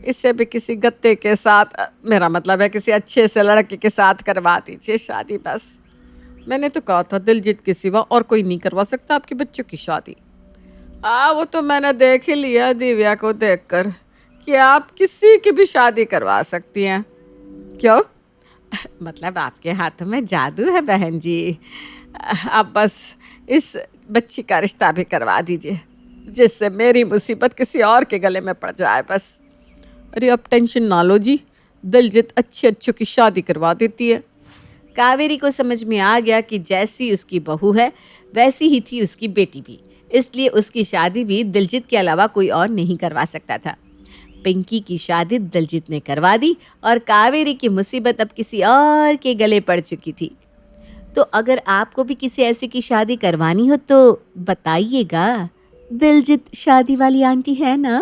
इससे भी किसी गत्ते के साथ, मेरा मतलब है किसी अच्छे से लड़के के साथ करवा दीजिए शादी बस। मैंने तो कहा था दिलजीत के सिवा और कोई नहीं करवा सकता आपके बच्चों की शादी। वो तो मैंने देख ही लिया दिव्या को देखकर कि आप किसी की भी शादी करवा सकती हैं। क्यों? मतलब आपके हाथों में जादू है बहन जी। आप बस इस बच्ची का रिश्ता भी करवा दीजिए, जिससे मेरी मुसीबत किसी और के गले में पड़ जाए बस। अरे अब टेंशन ना लो जी, दिलजीत अच्छी अच्छों की शादी करवा देती है। कावेरी को समझ में आ गया कि जैसी उसकी बहू है वैसी ही थी उसकी बेटी भी, इसलिए उसकी शादी भी दिलजीत के अलावा कोई और नहीं करवा सकता था। पिंकी की शादी दिलजीत ने करवा दी और कावेरी की मुसीबत अब किसी और के गले पड़ चुकी थी। तो अगर आपको भी किसी ऐसी की शादी करवानी हो तो बताइएगा, दिलजीत शादी वाली आंटी है ना।